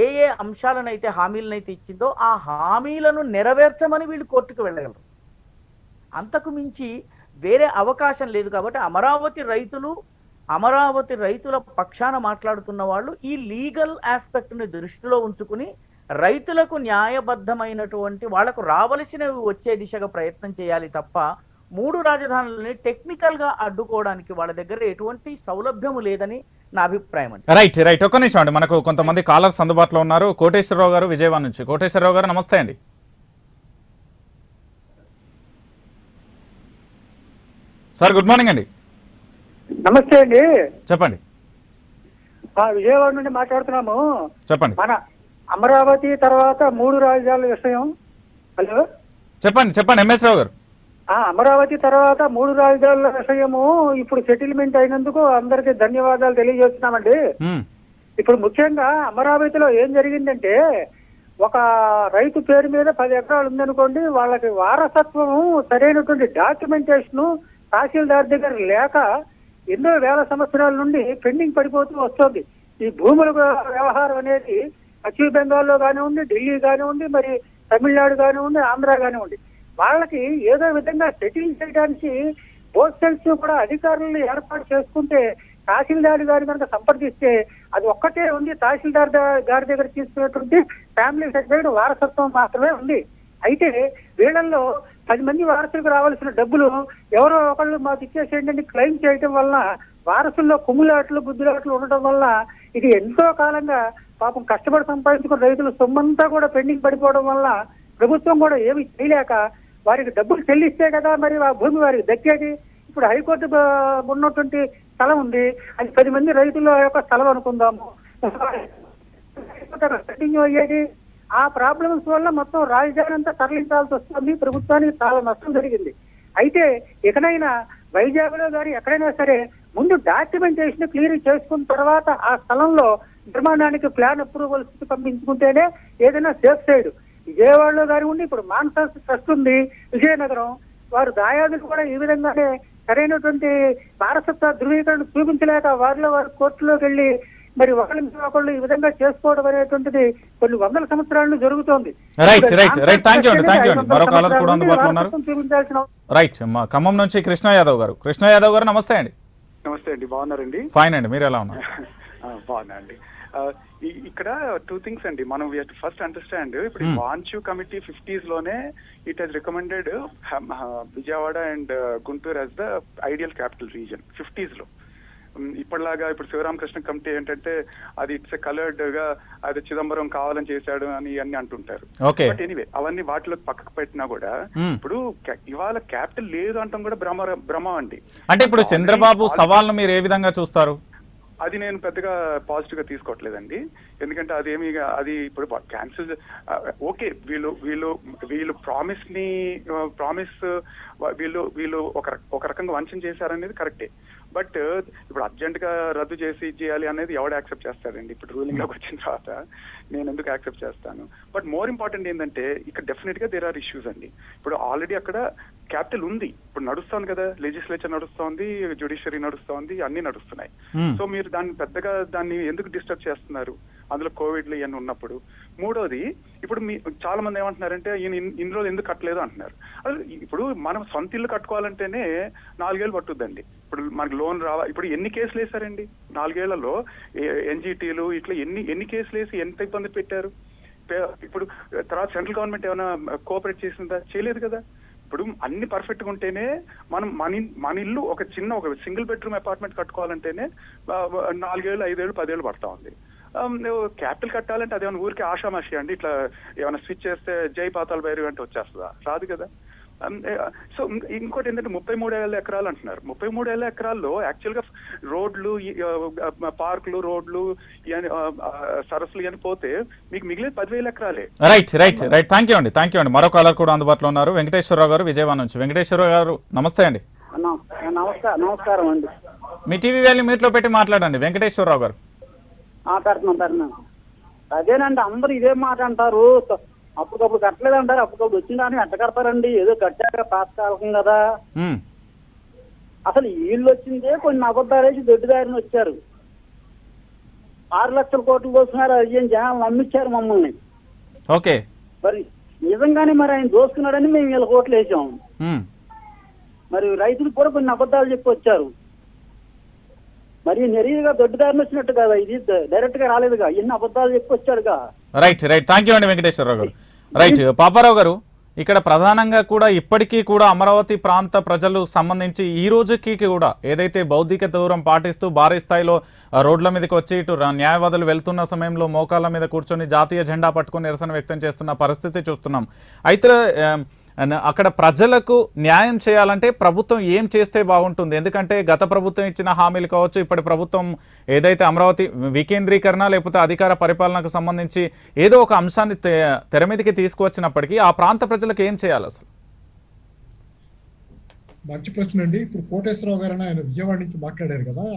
Speaker 8: ఏ ఏ అంశాలనైతే హామీలనైతే ఇచ్చిందో ఆ హామీలను నెరవేర్చమని వీళ్ళు కోర్టుకు వెళ్ళగలరు. అంతకు మించి వేరే అవకాశం లేదు. కాబట్టి అమరావతి రైతుల పక్షాన మాట్లాడుతున్న వాళ్ళు ఈ లీగల్ ఆస్పెక్ట్ని దృష్టిలో ఉంచుకుని రైతులకు న్యాయబద్ధమైనటువంటి వాళ్లకు రావలసినవి వచ్చే దిశగా ప్రయత్నం చేయాలి తప్ప 3 రాజధానులని టెక్నికల్ గా అడ్డుకోవడానికి వాళ్ళ దగ్గర ఎటువంటి సౌలభ్యము లేదని నా అభిప్రాయం అండి.
Speaker 2: రైట్ ఒక్క నిమిషం అండి, మనకు కొంతమంది కాలర్స్ అందుబాటులో ఉన్నారు. కోటేశ్వరరావు గారు విజయవాడ నుంచి. కోటేశ్వరరావు గారు నమస్తే అండి. సార్ గుడ్ మార్నింగ్ అండి.
Speaker 5: నమస్తే అండి,
Speaker 2: చెప్పండి.
Speaker 5: విజయవాడ నుండి మాట్లాడుతున్నాము.
Speaker 2: చెప్పండి.
Speaker 5: మన అమరావతి తర్వాత 3 రాజధానుల విషయం. హలో,
Speaker 2: చెప్పండి ఎంఎస్ రావు గారు.
Speaker 5: అమరావతి తర్వాత 3 రాజధానుల విషయము ఇప్పుడు సెటిల్మెంట్ అయినందుకు అందరికి ధన్యవాదాలు తెలియజేస్తున్నామండి. ఇప్పుడు ముఖ్యంగా అమరావతిలో ఏం జరిగిందంటే, ఒక రైతు పేరు మీద 10 ఎకరాలు ఉందనుకోండి, వాళ్ళకి వారసత్వము సరైనటువంటి డాక్యుమెంటేషన్ తహసీల్దార్ దగ్గర లేక ఎన్నో వేల సంవత్సరాల నుండి పెండింగ్ పడిపోతూ వస్తుంది. ఈ భూముల వ్యవహారం అనేది పశ్చిమ బెంగాల్లో కానివ్వండి, ఢిల్లీ కానివ్వండి, మరి తమిళనాడు కానివ్వండి, ఆంధ్ర కానివ్వండి, వాళ్ళకి ఏదో విధంగా సెటిల్ చేయడానికి బోత్ సైడ్స్ కూడా అధికారులను ఏర్పాటు చేసుకుంటే తహసీల్దార్ గారి కనుక సంప్రదిస్తే అది ఒక్కటే ఉంది. తహసీల్దార్ గారి దగ్గర తీసుకునేటువంటి ఫ్యామిలీ సర్టిఫికేట్ వారసత్వం మాత్రమే ఉంది. అయితే వీళ్ళల్లో 10 మంది వారసులకు రావాల్సిన డబ్బులు ఎవరో ఒకళ్ళు మాకు ఇచ్చేసేయండి క్లెయిమ్ చేయడం వలన వారసుల్లో కుమ్ములాట్లు బుద్ధులాట్లు ఉండటం వల్ల ఇది ఎంతో కాలంగా పాపం కష్టపడి సంపాదించుకున్న రైతుల సొమ్మంతా కూడా పెండింగ్ పడిపోవడం వల్ల ప్రభుత్వం కూడా ఏమి చేయలేక వారికి డబ్బులు చెల్లిస్తే కదా మరి ఆ భూమి వారికి దక్కేది. ఇప్పుడు హైకోర్టు ఉన్నటువంటి స్థలం ఉంది, అది 10 మంది రైతుల యొక్క స్థలం అనుకుందాము, కంటిన్యూ అయ్యేది. ఆ ప్రాబ్లమ్స్ వల్ల మొత్తం రాజధాని అంతా తరలించాల్సి వస్తుంది. ప్రభుత్వానికి చాలా నష్టం జరిగింది. అయితే ఎక్కడైనా వైజాగ్ లో కానీ ఎక్కడైనా సరే ముందు డాక్యుమెంటేషన్ క్లియర్ చేసుకున్న తర్వాత ఆ స్థలంలో నిర్మాణానికి ప్లాన్ అప్రూవల్స్ పంపించుకుంటేనే ఏదైనా సేఫ్ సైడ్. విజయవాడలో కానివ్వండి, ఇప్పుడు మాన్సాస్ ట్రస్ట్ ఉంది విజయనగరం, వారు దాయాదులు కూడా ఈ విధంగానే సరైనటువంటి వారసత్వ ధృవీకరణ చూపించలేక వారిలో వారు కోర్టులోకి వెళ్ళి మరి ఒకళ్ళు ఈ విధంగా చేసుకోవడం అనేటువంటిది కొన్ని వందల సంవత్సరాలు జరుగుతోంది.
Speaker 2: రైట్, ఖమ్మం నుంచి కృష్ణ యాదవ్ గారు నమస్తే అండి.
Speaker 9: నమస్తే అండి, బాగున్నారండి?
Speaker 2: ఫైన్ అండి, మీరు ఎలా ఉన్నారు?
Speaker 9: బాగున్నా అండి. ఇక్కడ 2 థింగ్స్ అండి. మనం ఫస్ట్ అండర్స్టాండ్, ఇప్పుడు వాంచు కమిటీ 50s లోనే it has recommended Vijayawada and Guntur as the ideal capital region 50s లో. ఇప్పటిలాగా ఇప్పుడు శివరామకృష్ణ కమిటీ ఏంటంటే అది ఇట్స్ కలర్డ్ గా అది చిదంబరం కావాలని చేశాడు అని అన్ని అంటుంటారు. బట్ ఎనీవే అవన్నీ వాటిలో పక్కకు పెట్టినా కూడా ఇప్పుడు ఇవాళ క్యాపిటల్ లేదు అంటాం కూడా భ్రమ అండి.
Speaker 2: అంటే ఇప్పుడు చంద్రబాబు సవాల్ను మీరు ఏ విధంగా చూస్తారు?
Speaker 9: అది నేను పెద్దగా పాజిటివ్ గా తీసుకోవట్లేదండి. ఎందుకంటే అదేమి అది ఇప్పుడు క్యాన్సిల్ ఓకే, వీళ్ళు ప్రామిస్ వీళ్ళు ఒక రకంగా వంచన చేశారనేది కరెక్టే. బట్ ఇప్పుడు అర్జెంట్ గా రద్దు చేసి చేయాలి అనేది ఎవడు యాక్సెప్ట్ చేస్తారండి? ఇప్పుడు రూలింగ్ లోకి వచ్చిన తర్వాత నేను ఎందుకు యాక్సెప్ట్ చేస్తాను? బట్ మోర్ ఇంపార్టెంట్ ఏంటంటే ఇక్కడ డెఫినెట్ గా దేర్ ఆర్ ఇష్యూస్ అండి. ఇప్పుడు ఆల్రెడీ అక్కడ క్యాపిటల్ ఉంది, ఇప్పుడు నడుస్తోంది కదా, లెజిస్లేచర్ నడుస్తోంది, జ్యుడిషియరీ నడుస్తోంది, అన్ని నడుస్తున్నాయి. సో మీరు దాన్ని ఎందుకు డిస్టర్బ్ చేస్తున్నారు అందులో కోవిడ్లు ఇవన్నీ ఉన్నప్పుడు? మూడోది, ఇప్పుడు చాలా మంది ఏమంటున్నారంటే ఈయన ఇన్ని రోజులు ఎందుకు కట్టలేదు అంటున్నారు. ఇప్పుడు మనం సొంత ఇల్లు కట్టుకోవాలంటేనే 4 ఏళ్ళు పట్టుద్దండి. ఇప్పుడు మనకి లోన్ ఇప్పుడు ఎన్ని కేసులు వేశారండి 4 ఏళ్లలో? ఎన్జిటీలు ఇట్లా ఎన్ని కేసులు వేసి ఎంత ఇబ్బంది పెట్టారు. ఇప్పుడు తర్వాత సెంట్రల్ గవర్నమెంట్ ఏమైనా కోఆపరేట్ చేసిందా? చేయలేదు కదా. ఇప్పుడు అన్ని పర్ఫెక్ట్ గా ఉంటేనే మనం మన ఇల్లు ఒక సింగిల్ బెడ్రూమ్ అపార్ట్మెంట్ కట్టుకోవాలంటేనే 4 ఏళ్ళు 5 ఏళ్ళు 10 ఏళ్ళు పడతా ఉంది. క్యాపిటల్ కట్టాలంటే అదేమన్నా ఊరికి ఆషామాషి అండి, ఇట్లా ఏమైనా స్విచ్ చేస్తే జై పాతాల భైరవి అంటే వచ్చేస్తుందా? రాదు కదా. సో ఇంకోటి ఏంటంటే 33,000 ఎకరాలు అంటున్నారు. 33,000 ఎకరాల్లో యాక్చువల్ గా రోడ్లు, పార్కులు, రోడ్లు, సరస్సులు ఇవన్నీ పోతే మీకు మిగిలేదు 10,000 ఎకరాలే.
Speaker 2: రైట్. థ్యాంక్ యూ అండి. మరో కాలర్ కూడా అందుబాటులో ఉన్నారు, వెంకటేశ్వరరావు గారు విజయవాడ నుంచి. వెంకటేశ్వరరావు గారు నమస్తే అండి.
Speaker 7: నమస్కారం అండి.
Speaker 2: మీ టీవీ వాల్యూ మీట్లో పెట్టి మాట్లాడండి వెంకటేశ్వరరావు గారు.
Speaker 7: పెడుతున్నాను. అదేనండి, అందరూ ఇదే మాట అంటారు, అప్పటికప్పుడు కట్టలేదు అంటారు, అప్పటికప్పుడు వచ్చిందని ఎట్ట కడతారండి, ఏదో కట్టాక తాత్కాలికం కదా. అసలు వీళ్ళు వచ్చిందే కొన్ని అబద్ధాలేసి దొడ్డిదారిని వచ్చారు. 6 లక్షల కోట్లు కోసుకున్నారు, అయ్యేం జనాలు నమ్మించారు మమ్మల్ని.
Speaker 2: ఓకే,
Speaker 7: మరి నిజంగానే మరి ఆయన దోసుకున్నాడని మేము వీళ్ళ కోట్లు వేసాం. మరి రైతులు కూడా కొన్ని అబద్ధాలు చెప్పి వచ్చారు. మరి నెరీగా దొడ్డిదారిని వచ్చినట్టు కదా, ఇది డైరెక్ట్ గా రాలేదుగా, ఎన్ని అబద్ధాలు చెప్పి వచ్చాడుగా.
Speaker 2: రైట్. థ్యాంక్ యూ అండి వెంకటేశ్వరరావు గారు. రైట్, పాపారావు గారు, ఇక్కడ ప్రధానంగా కూడా ఇప్పటికీ కూడా అమరావతి ప్రాంత ప్రజలు సంబంధించి ఈ రోజుకి కూడా ఏదైతే భౌతిక దూరం పాటిస్తూ భారీ స్థాయిలో రోడ్ల మీదకి వచ్చి ఇటు న్యాయవాదులు వెళ్తున్న సమయంలో మోకాళ్ళ మీద కూర్చొని జాతీయ జెండా పట్టుకొని నిరసన వ్యక్తం చేస్తున్న పరిస్థితి చూస్తున్నాం. అయితే అక్కడ ప్రజలకు న్యాయం చేయాలంటే ప్రభుత్వం ఏం చేస్తే బాగుంటుంది? ఎందుకంటే గత ప్రభుత్వం ఇచ్చిన హామీలు కావచ్చు, ఇప్పటి ప్రభుత్వం ఏదైతే అమరావతి వికేంద్రీకరణ లేకపోతే అధికార పరిపాలనకు సంబంధించి ఏదో ఒక అంశాన్ని తెర మీదకి తీసుకువచ్చినప్పటికీ ఆ ప్రాంత ప్రజలకు ఏం చేయాలి అసలు?
Speaker 3: మంచి ప్రశ్న అండి. ఇప్పుడు కోటేశ్వరరావు గారు ఆయన విజయవాడ నుంచి మాట్లాడారు కదా,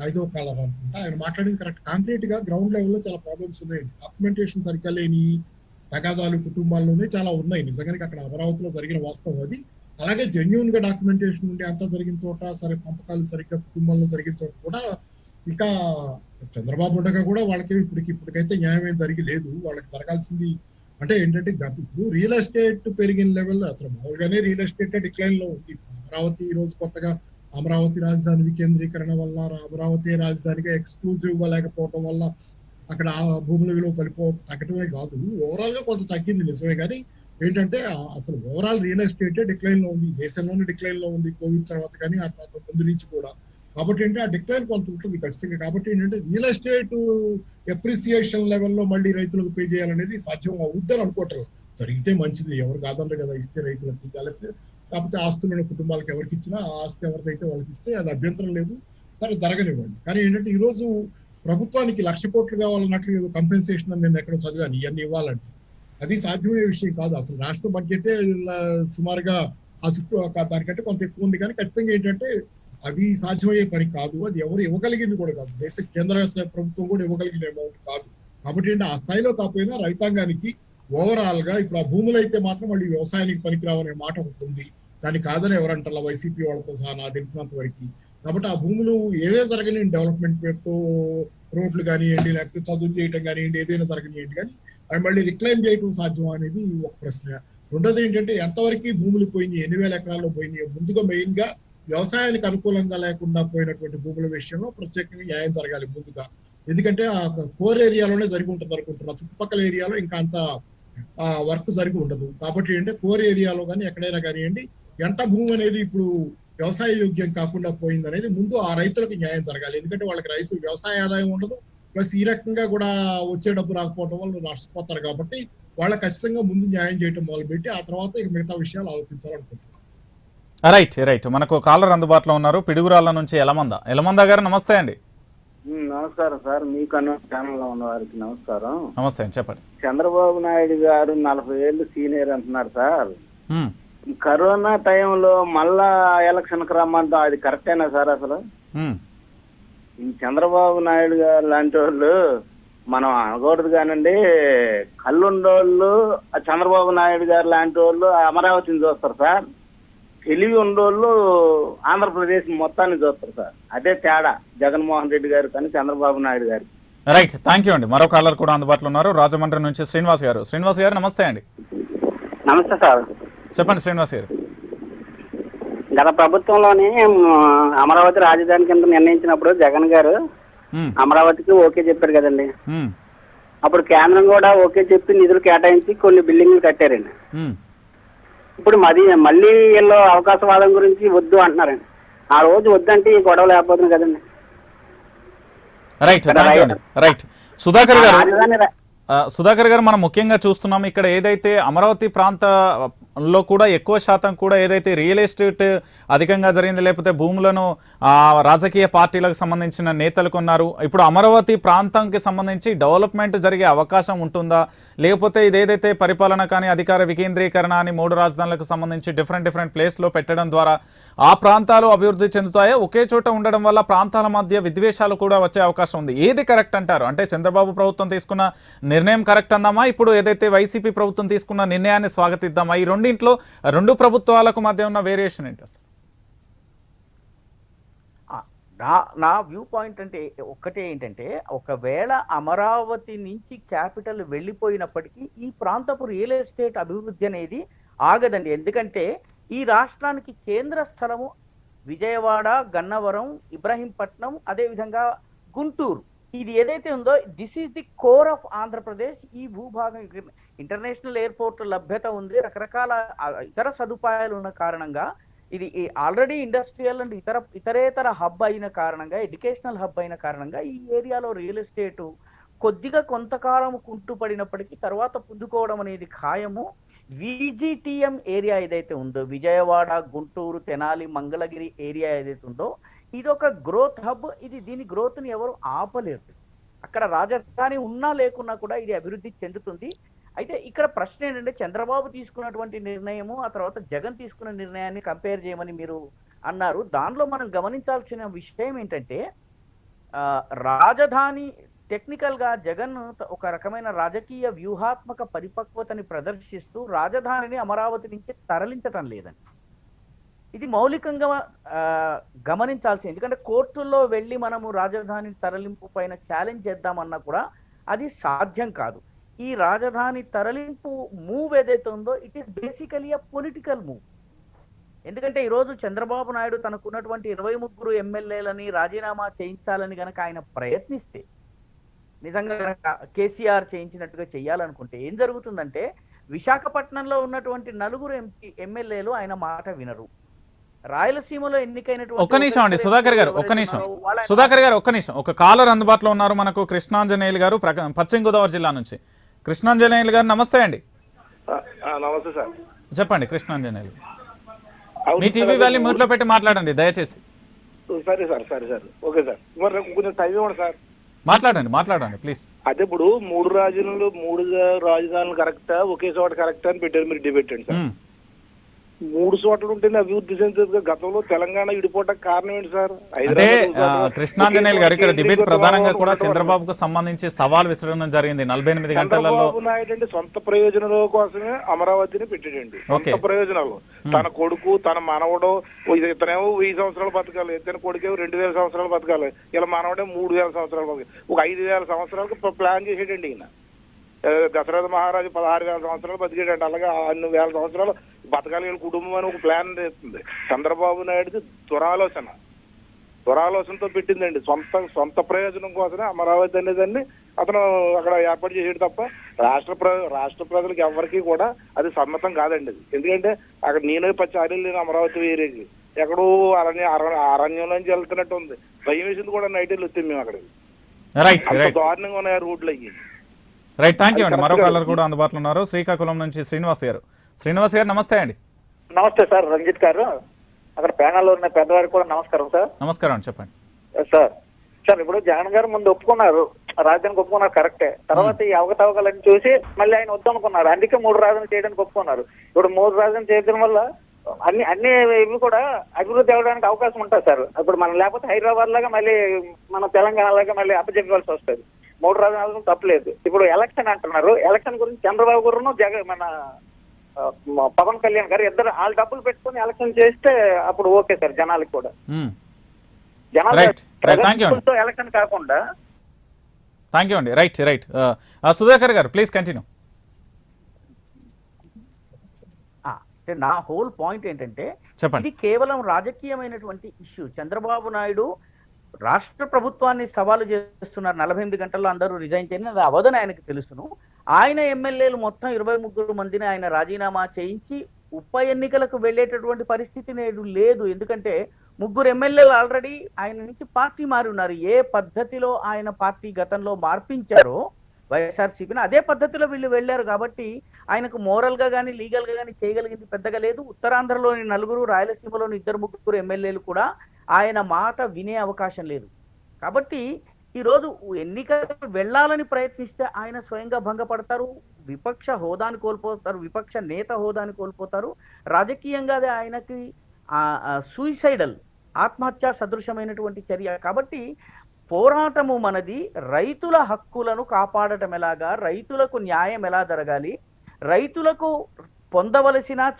Speaker 3: ఐదో కాలం అనుకుంటా. ఆయన మాట్లాడింది కరెక్ట్. కాంక్రీట్ గా గ్రౌండ్ లెవెల్లో చాలా ప్రాబ్లమ్స్ ఉన్నాయి. డాక్యుమెంటేషన్ సరిగ్గా లేని తగాదాలు కుటుంబాల్లోనే చాలా ఉన్నాయి. నిజంగానే అక్కడ అమరావతిలో జరిగిన వాస్తవం అది. అలాగే జెన్యూన్ గా డాక్యుమెంటేషన్ ఉండి అంతా జరిగిన చోట, సరే పంపకాలు సరిగ్గా కుటుంబంలో జరిగిన చోట కూడా ఇంకా చంద్రబాబు ఉండగా కూడా వాళ్ళకి ఇప్పటికైతే న్యాయం ఏం జరిగి లేదు. వాళ్ళకి జరగాల్సింది అంటే ఏంటంటే ఇప్పుడు రియల్ ఎస్టేట్ పెరిగిన లెవెల్లో అసలు మామూలుగానే రియల్ ఎస్టేట్ డిక్లైన్ లో ఉంది. అమరావతి ఈ రోజు కొత్తగా అమరావతి రాజధాని వికేంద్రీకరణ వల్ల, అమరావతి రాజధానిగా ఎక్స్క్లూజివ్ గా లేకపోవడం వల్ల అక్కడ భూముల విలువ తగ్గటమే కాదు, ఓవరాల్ గా కొంత తగ్గింది నిజమే. కానీ ఏంటంటే అసలు ఓవరాల్ రియల్ ఎస్టేట్ డిక్లైన్ లో ఉంది, దేశంలోనే డిక్లైన్ లో ఉంది కోవిడ్ తర్వాత కానీ ఆ తర్వాత ముందు నుంచి కూడా. కాబట్టి ఏంటంటే ఆ డిక్లైన్ కొంత ఉంటుంది ఖచ్చితంగా. కాబట్టి ఏంటంటే రియల్ ఎస్టేట్ ఎప్రిసియేషన్ లెవెల్లో మళ్ళీ రైతులకు పే చేయాలనేది సాధ్యం అవుద్దని అనుకోవటం. జరిగితే మంచిది, ఎవరు కాదంటారు కదా, ఇస్తే రైతులకు కాకపోతే ఆస్తులను కుటుంబాలకు ఎవరికి ఇచ్చినా ఆ ఆస్తి ఎవరికైతే వాళ్ళకి ఇస్తే అది అభ్యంతరం లేదు, సరే జరగనివ్వండి. కానీ ఏంటంటే ఈ రోజు ప్రభుత్వానికి 1,00,000 కోట్లు కావాలన్నట్లు కంపెన్సేషన్ అని నేను ఎక్కడ చదివాను. ఇవన్నీ ఇవ్వాలంటే అది సాధ్యమయ్యే విషయం కాదు. అసలు రాష్ట్ర బడ్జెట్ సుమారుగా ఆ చుట్టూ దానికంటే కొంత ఎక్కువ ఉంది. కానీ ఖచ్చితంగా ఏంటంటే అది సాధ్యమయ్యే పని కాదు, అది ఎవరు ఇవ్వగలిగింది కూడా కాదు, దేశ కేంద్ర ప్రభుత్వం కూడా ఇవ్వగలిగిన అమౌంట్ కాదు. కాబట్టి ఏంటంటే ఆ స్థాయిలో కాకపోయినా రైతాంగానికి ఓవరాల్ గా ఇప్పుడు ఆ భూములు అయితే మాత్రం మళ్ళీ వ్యవసాయానికి పనికిరావనే మాట ఉంటుంది. దాన్ని కాదని ఎవరంటారా వైసీపీ వాళ్ళతో సహా నాకు తెలిసినంత వరకు. కాబట్టి ఆ భూములు ఏదైనా జరగనివ్వండి, డెవలప్మెంట్ పేరుతో రోడ్లు కానివ్వండి, లేకపోతే చదువులు చేయటం కానివ్వండి, ఏదైనా జరగనివ్వండి, కానీ అవి మళ్ళీ రిక్లైమ్ చేయటం సాధ్యం అనేది ఒక ప్రశ్న. రెండోది ఏంటంటే ఎంతవరకు భూములు పోయినాయి, 8,000 ఎకరాల్లో పోయినాయి. ముందుగా మెయిన్ గా వ్యవసాయానికి అనుకూలంగా లేకుండా పోయినటువంటి భూముల విషయంలో ప్రత్యేకంగా న్యాయం జరగాలి ముందుగా. ఎందుకంటే ఆ కోర్ ఏరియాలోనే జరిగి ఉంటుంది అనుకుంటున్నా, చుట్టుపక్కల ఏరియాలో ఇంకా అంత వర్క్ జరిగి ఉండదు. కాబట్టి ఏంటంటే కోర్ ఏరియాలో కానీ ఎక్కడైనా కానివ్వండి ఎంత భూమి అనేది ఇప్పుడు వ్యవసాయ యోగ్యం కాకుండా పోయింది అనేది ముందు ఆ రైతులకు న్యాయం జరగాలి. ఎందుకంటే వాళ్ళకి వ్యవసాయ ఆదాయం ఉండదు, ప్లస్ ఈ రకంగా కూడా వచ్చే డబ్బు రాకపోవడం వల్ల నష్టపోతారు. కాబట్టి వాళ్ళకి ఖచ్చితంగా ముందు న్యాయం చేయడం మొదలుపెట్టి ఆ తర్వాత ఇక మిగతా విషయాలు ఆలోచించాలనుకుంటున్నాను.
Speaker 2: రైట్. మనకు కాలర్ అందుబాటులో ఉన్నారు, పిడుగురాళ్ళ నుంచి ఎలమంద గారు. నమస్తే అండి.
Speaker 7: నమస్కారం సార్, మీకన్నా ఛానల్ లో ఉన్న వారికి నమస్కారం.
Speaker 2: నమస్తే అండి, చెప్పండి.
Speaker 7: చంద్రబాబు నాయుడు గారు 40 ఏళ్ళు సీనియర్ అంటున్నారు సార్. ఈ కరోనా టైంలో మళ్ళా ఎలక్షన్ కు రమ్మంటాం, అది కరెక్టేనా సార్? అసలు ఈ చంద్రబాబు నాయుడు గారు లాంటి వాళ్ళు మనం అనకూడదు కానండి, కళ్ళుండోళ్ళు చంద్రబాబు నాయుడు గారు లాంటి వాళ్ళు అమరావతిని చూస్తారు సార్, తెలివి ఉండోళ్ళు ఆంధ్రప్రదేశ్ మొత్తాన్ని చూస్తారు సార్. అదే తేడా జగన్మోహన్ రెడ్డి గారు కానీ చంద్రబాబు నాయుడు గారు.
Speaker 2: రైట్, థ్యాంక్ యూ అండి. మరో కాలర్ కూడా అందుబాటులో ఉన్నారు, రాజమండ్రి నుంచి శ్రీనివాస్ గారు. నమస్తే అండి.
Speaker 7: నమస్తే సార్,
Speaker 2: చెప్పండి శ్రీనివాస్ గారు.
Speaker 7: గత ప్రభుత్వంలోనే అమరావతి రాజధాని కింద నిర్ణయించినప్పుడు జగన్ గారు అమరావతికి ఓకే చెప్పారు కదండి. అప్పుడు కేంద్రం కూడా ఓకే చెప్పి నిధులు కేటాయించి కొన్ని బిల్డింగ్లు కట్టారండి. ఇప్పుడు మళ్ళీ వీళ్ళు అవకాశవాదం గురించి వద్దు అంటున్నారండి. ఆ రోజు వద్దంటే ఈ గొడవ లేకపోతుంది కదండి.
Speaker 2: Right, right. సుధాకర్ గారు మనం ముఖ్యంగా చూస్తున్నాం ఇక్కడ ఏదైతే అమరావతి ప్రాంతంలో కూడా ఎక్కువ శాతం కూడా ఏదైతే రియల్ ఎస్టేట్ అధికంగా జరిగింది, లేకపోతే భూములను రాజకీయ పార్టీలకు సంబంధించిన నేతలు కొన్నారు. ఇప్పుడు అమరావతి ప్రాంతానికి సంబంధించి డెవలప్మెంట్ జరిగే అవకాశం ఉంటుందా, లేకపోతే ఇదేదైతే పరిపాలన కానీ అధికార వికేంద్రీకరణ అని 3 రాజధానులకు సంబంధించి డిఫరెంట్ ప్లేస్లో పెట్టడం ద్వారా ఆ ప్రాంతాలు అభివృద్ధి చెందుతాయో, ఒకే చోట ఉండడం వల్ల ప్రాంతాల మధ్య విద్వేషాలు కూడా వచ్చే అవకాశం ఉంది? ఏది కరెక్ట్ అంటారు? అంటే చంద్రబాబు ప్రభుత్వం తీసుకున్న నిర్ణయం కరెక్ట్ అన్నామా, ఇప్పుడు ఏదైతే వైసీపీ ప్రభుత్వం తీసుకున్న నిర్ణయాన్ని స్వాగతిద్దామా? ఈ రెండింట్లో 2 ప్రభుత్వాలకు మధ్య ఉన్న వేరియేషన్ ఏంటి అసలు?
Speaker 8: నా వ్యూ పాయింట్ అంటే ఒక్కటే ఏంటంటే, ఒకవేళ అమరావతి నుంచి క్యాపిటల్ వెళ్ళిపోయినప్పటికీ ఈ ప్రాంతపు రియల్ ఎస్టేట్ అభివృద్ధి అనేది ఆగదండి. ఎందుకంటే ఈ రాష్ట్రానికి కేంద్ర స్థలము విజయవాడ, గన్నవరం, ఇబ్రహీంపట్నం, అదేవిధంగా గుంటూరు. ఇది ఏదైతే ఉందో this is the core of Andhra Pradesh. ఈ భూభాగం ఇంటర్నేషనల్ ఎయిర్పోర్ట్ లభ్యత ఉంది, రకరకాల ఇతర సదుపాయాలు ఉన్న కారణంగా ఇది ఆల్రెడీ ఇండస్ట్రియల్ అండ్ ఇతరేతర హబ్ అయిన కారణంగా, ఎడ్యుకేషనల్ హబ్ అయిన కారణంగా ఈ ఏరియాలో రియల్ ఎస్టేటు కొద్దిగా కొంతకాలం కుంటుపడినప్పటికీ తర్వాత పుంజుకోవడం అనేది ఖాయము. విజిటిఎం ఏరియా ఏదైతే ఉందో, విజయవాడ, గుంటూరు, తెనాలి, మంగళగిరి ఏరియా ఏదైతే ఉందో, ఇది ఒక గ్రోత్ హబ్. దీని గ్రోత్ని ఎవరు ఆపలేరు. అక్కడ రాజధాని ఉన్నా లేకున్నా కూడా ఇది అభివృద్ధి చెందుతుంది. అయితే ఇక్కడ ప్రశ్న ఏంటంటే, చంద్రబాబు తీసుకున్నటువంటి నిర్ణయము ఆ తర్వాత జగన్ తీసుకున్న నిర్ణయాన్ని కంపేర్ చేయమని మీరు అన్నారు. దానిలో మనం గమనించాల్సిన విషయం ఏంటంటే, రాజధాని టెక్నికల్గా జగన్ ఒక రకమైన రాజకీయ వ్యూహాత్మక పరిపక్వతని ప్రదర్శిస్తూ రాజధానిని అమరావతి నుంచి తరలించటం లేదండి. ఇది మౌలికంగా గమనించాల్సింది. ఎందుకంటే కోర్టుల్లో వెళ్ళి మనము రాజధాని తరలింపు పైన ఛాలెంజ్ చేద్దామన్నా కూడా అది సాధ్యం కాదు. ఈ రాజధాని తరలింపు మూవ్ ఏదైతే ఉందో it is basically a political move. ఎందుకంటే ఈరోజు చంద్రబాబు నాయుడు తనకున్నటువంటి 23 ఎమ్మెల్యేలని రాజీనామా చేయించాలని గనక ఆయన ప్రయత్నిస్తే, నిజంగా కనుక కేసీఆర్ చేయించినట్టుగా చేయాలనుకుంటే ఏం జరుగుతుందంటే, విశాఖపట్నంలో ఉన్నటువంటి 4 ఎమ్మెల్యేలు ఆయన మాట వినరు. రాయలసీమలో ఎన్నికైనటువంటి
Speaker 2: ఒక్క నిమిషం అండి సుధాకర్ గారు, ఒక్క నిమిషం. ఒక కాలర్ అందుబాటులో ఉన్నారు మనకు, కృష్ణాంజనేయులు గారు, పశ్చిమ గోదావరి జిల్లా నుంచి. కృష్ణాంజనేయులు గారు నమస్తే అండి.
Speaker 10: నమస్తే సార్.
Speaker 2: చెప్పండి కృష్ణాంజనేయులు. మీ టీవీ వాల్యూ మ్యూట్ లో పెట్టి మాట్లాడండి దయచేసి.
Speaker 10: సరే సార్. Okay sir. మరి కొంచెం టైం ఇవ్వండి సార్.
Speaker 2: మాట్లాడండి ప్లీజ్.
Speaker 10: అదే ఇప్పుడు 3 రాజధానులు కరెక్టా, ఒకే చోట కరెక్టా అని పెట్టారు మీరు డిబేట్ అండి సార్. 3 చోట్ల ఉంటేనే అభివృద్ధి చెందుతుంది. గతంలో తెలంగాణ విడిపోవడానికి కారణం ఏంటి సార్?
Speaker 2: అంటే కృష్ణాంజనేయులు గారు ఇక్కడ డిబేట్ ప్రధానంగా కూడా చంద్రబాబుకు సంబంధించి సవాల్ విసరడం జరిగింది 48 గంటలలో.
Speaker 10: చంద్రబాబు నాయుడు అంటే సొంత ప్రయోజనాల కోసమే అమరావతిని పెట్టాడండి. సొంత ప్రయోజనాలు. తన కొడుకు, తన మనవడు, ఇతనేమో 1000 సంవత్సరాలు బతకాలి, ఇతని కొడుకేమో 2000 సంవత్సరాలు బతకాలి, ఇలా మనవడే 3000 సంవత్సరాలు బతకాలి. ఒక 5000 సంవత్సరాలకు ప్లాన్ చేసేటండి ఈయన. దశరథ మహారాజు 16,000 సంవత్సరాలు బతికేటండి. అలాగే అన్ని 1000 సంవత్సరాలు బతకాలి కుటుంబం అని ఒక ప్లాన్ చేస్తుంది. చంద్రబాబు నాయుడుది దురాలోచనతో పెట్టిందండి. సొంత ప్రయోజనం కోసమే అమరావతి అనేదాన్ని అతను అక్కడ ఏర్పాటు చేసేది తప్ప రాష్ట్ర ప్రజలకు ఎవరికి కూడా అది సమ్మతం కాదండి. అది ఎందుకంటే అక్కడ నేను 10 సార్లు లేని అమరావతి ఏరియాకి ఎక్కడో అరణ్యంలోంచి వెళ్తున్నట్టు ఉంది. భయం వేసింది కూడా నైట్ వెళ్ళి వస్తాం మేము అక్కడికి. దారుణంగా ఉన్నాయి ఆ రూట్లు అయ్యి.
Speaker 2: రైట్, థ్యాంక్ యూ అండి. మరో కాలర్ కూడా అందుబాటులో ఉన్నారు, శ్రీకాకుళం నుంచి శ్రీనివాస్ గారు. శ్రీనివాస్ గారు నమస్తే అండి.
Speaker 11: నమస్తే సార్. రంజిత్ గారు, అక్కడ ప్యానల్లో ఉన్న పెద్దవారికి కూడా నమస్కారం సార్.
Speaker 2: నమస్కారం అండి, చెప్పండి
Speaker 11: సార్. ఇప్పుడు జగన్ గారు ముందు ఒప్పుకున్నారు, రాజధానికి ఒప్పుకున్నారు కరెక్టే. తర్వాత ఈ అవకతవకలని చూసి మళ్ళీ ఆయన వద్దనుకున్నారు, అందుకే 3 రాజధానులు చేయడానికి ఒప్పుకున్నారు. ఇప్పుడు 3 రాజధానులు చేయడం వల్ల అన్ని ఇవి కూడా అభివృద్ధి అవ్వడానికి అవకాశం ఉంటుంది సార్. ఇప్పుడు మనం లేకపోతే హైదరాబాద్ లాగా మళ్ళీ మన తెలంగాణ లాగా మళ్ళీ అప్పచెప్పవలసి వస్తుంది. 3 రాజధానులు తప్పలేదు. ఇప్పుడు ఎలక్షన్ అంటున్నారు, ఎలక్షన్ గురించి చంద్రబాబు గారు మన పవన్ కళ్యాణ్ గారు ఇద్దరు వాళ్ళ డబ్బులు పెట్టుకుని ఎలక్షన్ చేస్తే అప్పుడు ఓకే సార్. జనాలకు కూడా జనాలతో ఎలక్షన్ కాకుండా.
Speaker 2: థ్యాంక్ యూ అండి. రైట్. సుధాకర్ గారు ప్లీజ్ కంటిన్యూ.
Speaker 8: నా హోల్ పాయింట్ ఏంటంటే, ఇది కేవలం రాజకీయమైనటువంటి ఇష్యూ. చంద్రబాబు నాయుడు రాష్ట్ర ప్రభుత్వాన్ని సవాలు చేస్తున్నారు. 48 గంటల్లో అందరూ రిజైన్ చేయని, అది అవదని ఆయనకు తెలుసును. ఆయన ఎమ్మెల్యేలు మొత్తం 23 మందిని ఆయన రాజీనామా చేయించి ఉప ఎన్నికలకు వెళ్ళేటటువంటి పరిస్థితి నేడు లేదు. ఎందుకంటే 3 ఎమ్మెల్యేలు ఆల్రెడీ ఆయన నుంచి పార్టీ మారి ఉన్నారు. ఏ పద్ధతిలో ఆయన పార్టీ గతంలో మార్పించారో వైఎస్ఆర్సీపీని, అదే పద్ధతిలో వీళ్ళు వెళ్ళారు. కాబట్టి ఆయనకు మోరల్ గా కానీ లీగల్ గా కానీ చేయగలిగింది పెద్దగా లేదు. ఉత్తరాంధ్రలోని 4, రాయలసీమలోని 2-3 ఎమ్మెల్యేలు కూడా ఆయన మాట వినే అవకాశం లేదు. కాబట్టి ఈరోజు ఎన్నికలకు వెళ్ళాలని ప్రయత్నిస్తే ఆయన స్వయంగా భంగపడతారు, విపక్ష హోదాని కోల్పోతారు, విపక్ష నేత హోదాని కోల్పోతారు. రాజకీయంగా అది ఆయనకి సూయిసైడల్, ఆత్మహత్య సదృశమైనటువంటి చర్య. కాబట్టి పోరాటము మనది. రైతుల హక్కులను కాపాడటం ఎలాగా, రైతులకు న్యాయం ఎలా జరగాలి, రైతులకు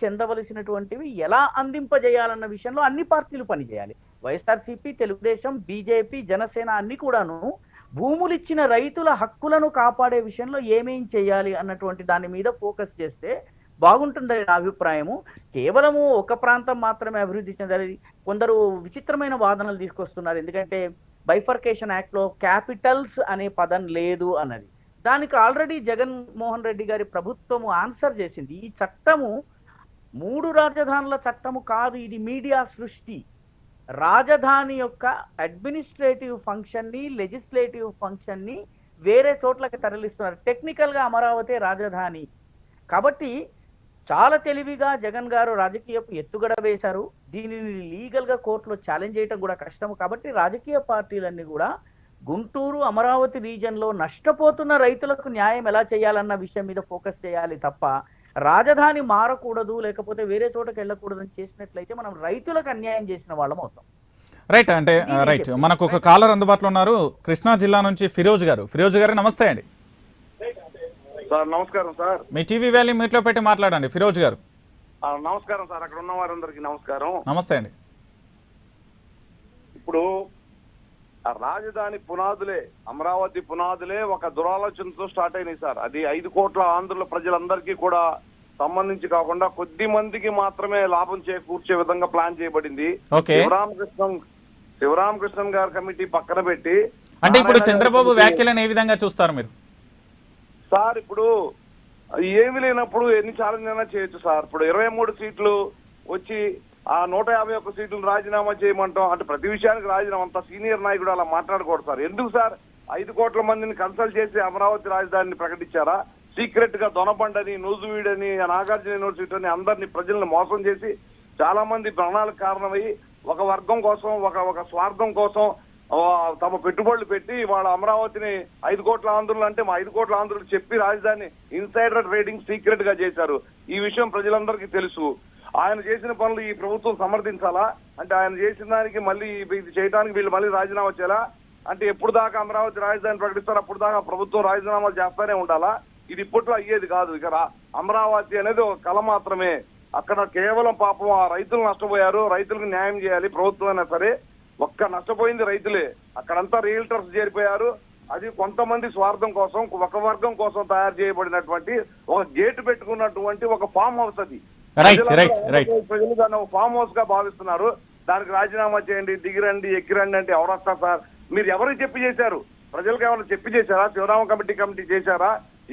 Speaker 8: చెందవలసినటువంటివి ఎలా అందింపజేయాలన్న విషయంలో అన్ని పార్టీలు పనిచేయాలి. వైఎస్ఆర్సీపీ, తెలుగుదేశం, బీజేపీ, జనసేన అన్ని కూడాను భూములు ఇచ్చిన రైతుల హక్కులను కాపాడే విషయంలో ఏమేం చేయాలి అన్నటువంటి దాని మీద ఫోకస్ చేస్తే బాగుంటుందని నా అభిప్రాయము. కేవలము ఒక ప్రాంతం మాత్రమే అభివృద్ధి చెందాలి. కొందరు విచిత్రమైన వాదనలు తీసుకొస్తున్నారు. ఎందుకంటే బైఫర్కేషన్ యాక్ట్ లో క్యాపిటల్స్ అనే పదం లేదు అన్నది. దానికి ఆల్రెడీ జగన్మోహన్ రెడ్డి గారి ప్రభుత్వము ఆన్సర్ చేసింది. ఈ చట్టము 3 రాజధానుల చట్టము కాదు, ఇది మీడియా సృష్టి. రాజధాని యొక్క అడ్మినిస్ట్రేటివ్ ఫంక్షన్ ని, లెజిస్లేటివ్ ఫంక్షన్ ని వేరే చోట్లకి తరలిస్తున్నారు. టెక్నికల్ గా అమరావతి రాజధాని. కాబట్టి చాలా తెలివిగా జగన్ గారు రాజకీయపు ఎత్తుగడ వేశారు. దీనిని లీగల్ గా కోర్టులో ఛాలెంజ్ చేయడం కూడా కష్టము. కాబట్టి రాజకీయ పార్టీలన్నీ కూడా గుంటూరు, అమరావతి రీజన్ లో నష్టపోతున్న రైతులకు న్యాయం ఎలా చేయాలన్న విషయం మీద ఫోకస్ చేయాలి తప్ప రాజధాని మారకూడదు, లేకపోతే వేరే చోటకి వెళ్ళకూడదని చేసినట్లయితే మనం రైతులకు అన్యాయం చేసిన వాళ్ళం అవుతాం.
Speaker 2: రైట్, అంటే రైట్. మనకు ఒక కాలర్ అందుబాటులో ఉన్నారు, కృష్ణా జిల్లా నుంచి ఫిరోజ్ గారు. ఫిరోజ్ గారు నమస్తే అండి.
Speaker 10: సార్ నమస్కారం సార్.
Speaker 2: మీ టీవీ వాల్యూమ్ మీట్లో పెట్టి మాట్లాడండి ఫిరోజ్ గారు.
Speaker 10: నమస్కారం సార్, అక్కడ ఉన్న వారందరికీ నమస్కారం.
Speaker 2: నమస్తే అండి.
Speaker 10: ఇప్పుడు ఆ రాజధాని పునాదులే, అమరావతి పునాదులే ఒక దురాలోచనతో స్టార్ట్ అయినాయి సార్. అది 5 కోట్ల ఆంధ్రుల ప్రజలందరికీ కూడా సంబంధించి కాకుండా కొద్ది మందికి మాత్రమే లాభం చేకూర్చే విధంగా ప్లాన్ చేయబడింది. శివరామకృష్ణన్ గారి కమిటీ పక్కన పెట్టి,
Speaker 2: అంటే ఇప్పుడు చంద్రబాబు వ్యాఖ్యలను ఏ విధంగా చూస్తారు మీరు?
Speaker 10: సార్ ఇప్పుడు ఏమి లేనప్పుడు ఎన్ని ఛాలెంజ్ అయినా చేయొచ్చు సార్. ఇప్పుడు 23 సీట్లు వచ్చి ఆ 151 సీట్లను రాజీనామా చేయమంటాం అంటే ప్రతి విషయానికి రాజీనామా, అంత సీనియర్ నాయకుడు అలా మాట్లాడకూడదు సార్. ఎందుకు సార్ 5 కోట్ల మందిని కన్సల్ట్ చేసి అమరావతి రాజధానిని ప్రకటించారా? సీక్రెట్ గా దొనబండని, నూజువీడని, నాగార్జున యూనివర్సిటీ అని అందరినీ ప్రజలను మోసం చేసి చాలా మంది ప్రాణాలకు కారణమయ్యి ఒక వర్గం కోసం, ఒక స్వార్థం కోసం తమ పెట్టుబడులు పెట్టి వాళ్ళ అమరావతిని 5 కోట్ల ఆంధ్రులు అంటే మా 5 కోట్ల ఆంధ్రులు చెప్పి రాజధాని ఇన్సైడర్ ట్రేడింగ్ సీక్రెట్ గా చేశారు. ఈ విషయం ప్రజలందరికీ తెలుసు. ఆయన చేసిన పనులు ఈ ప్రభుత్వం సమర్థించాలా? అంటే ఆయన చేసిన దానికి మళ్ళీ ఇది చేయడానికి వీళ్ళు మళ్ళీ రాజీనామా చేయాలా? అంటే ఎప్పుడు దాకా అమరావతి రాజధాని ప్రకటిస్తారు అప్పుడు దాకా ప్రభుత్వం రాజీనామాలు చేస్తానే ఉండాలా? ఇది ఇప్పట్లో అయ్యేది కాదు. ఇక అమరావతి అనేది ఒక కళ మాత్రమే. అక్కడ కేవలం పాపం ఆ రైతులు నష్టపోయారు. రైతులకు న్యాయం చేయాలి ప్రభుత్వం అయినా సరే. నష్టపోయింది రైతులే. అక్కడంతా రియల్టర్స్ చేరిపోయారు. అది కొంతమంది స్వార్థం కోసం, ఒక వర్గం కోసం తయారు చేయబడినటువంటి ఒక గేటు పెట్టుకున్నటువంటి ఒక ఫామ్ హౌస్. అది ప్రజలు దాన్ని ఒక ఫామ్ హౌస్ గా భావిస్తున్నారు. దానికి రాజీనామా చేయండి, దిగిరండి, ఎక్కిరండి అంటే ఎవరు వస్తారు సార్? మీరు ఎవరికి చెప్పి చేశారు? ప్రజలకు ఏమైనా చెప్పి చేశారా? శివరామ కమిటీ చేశారా?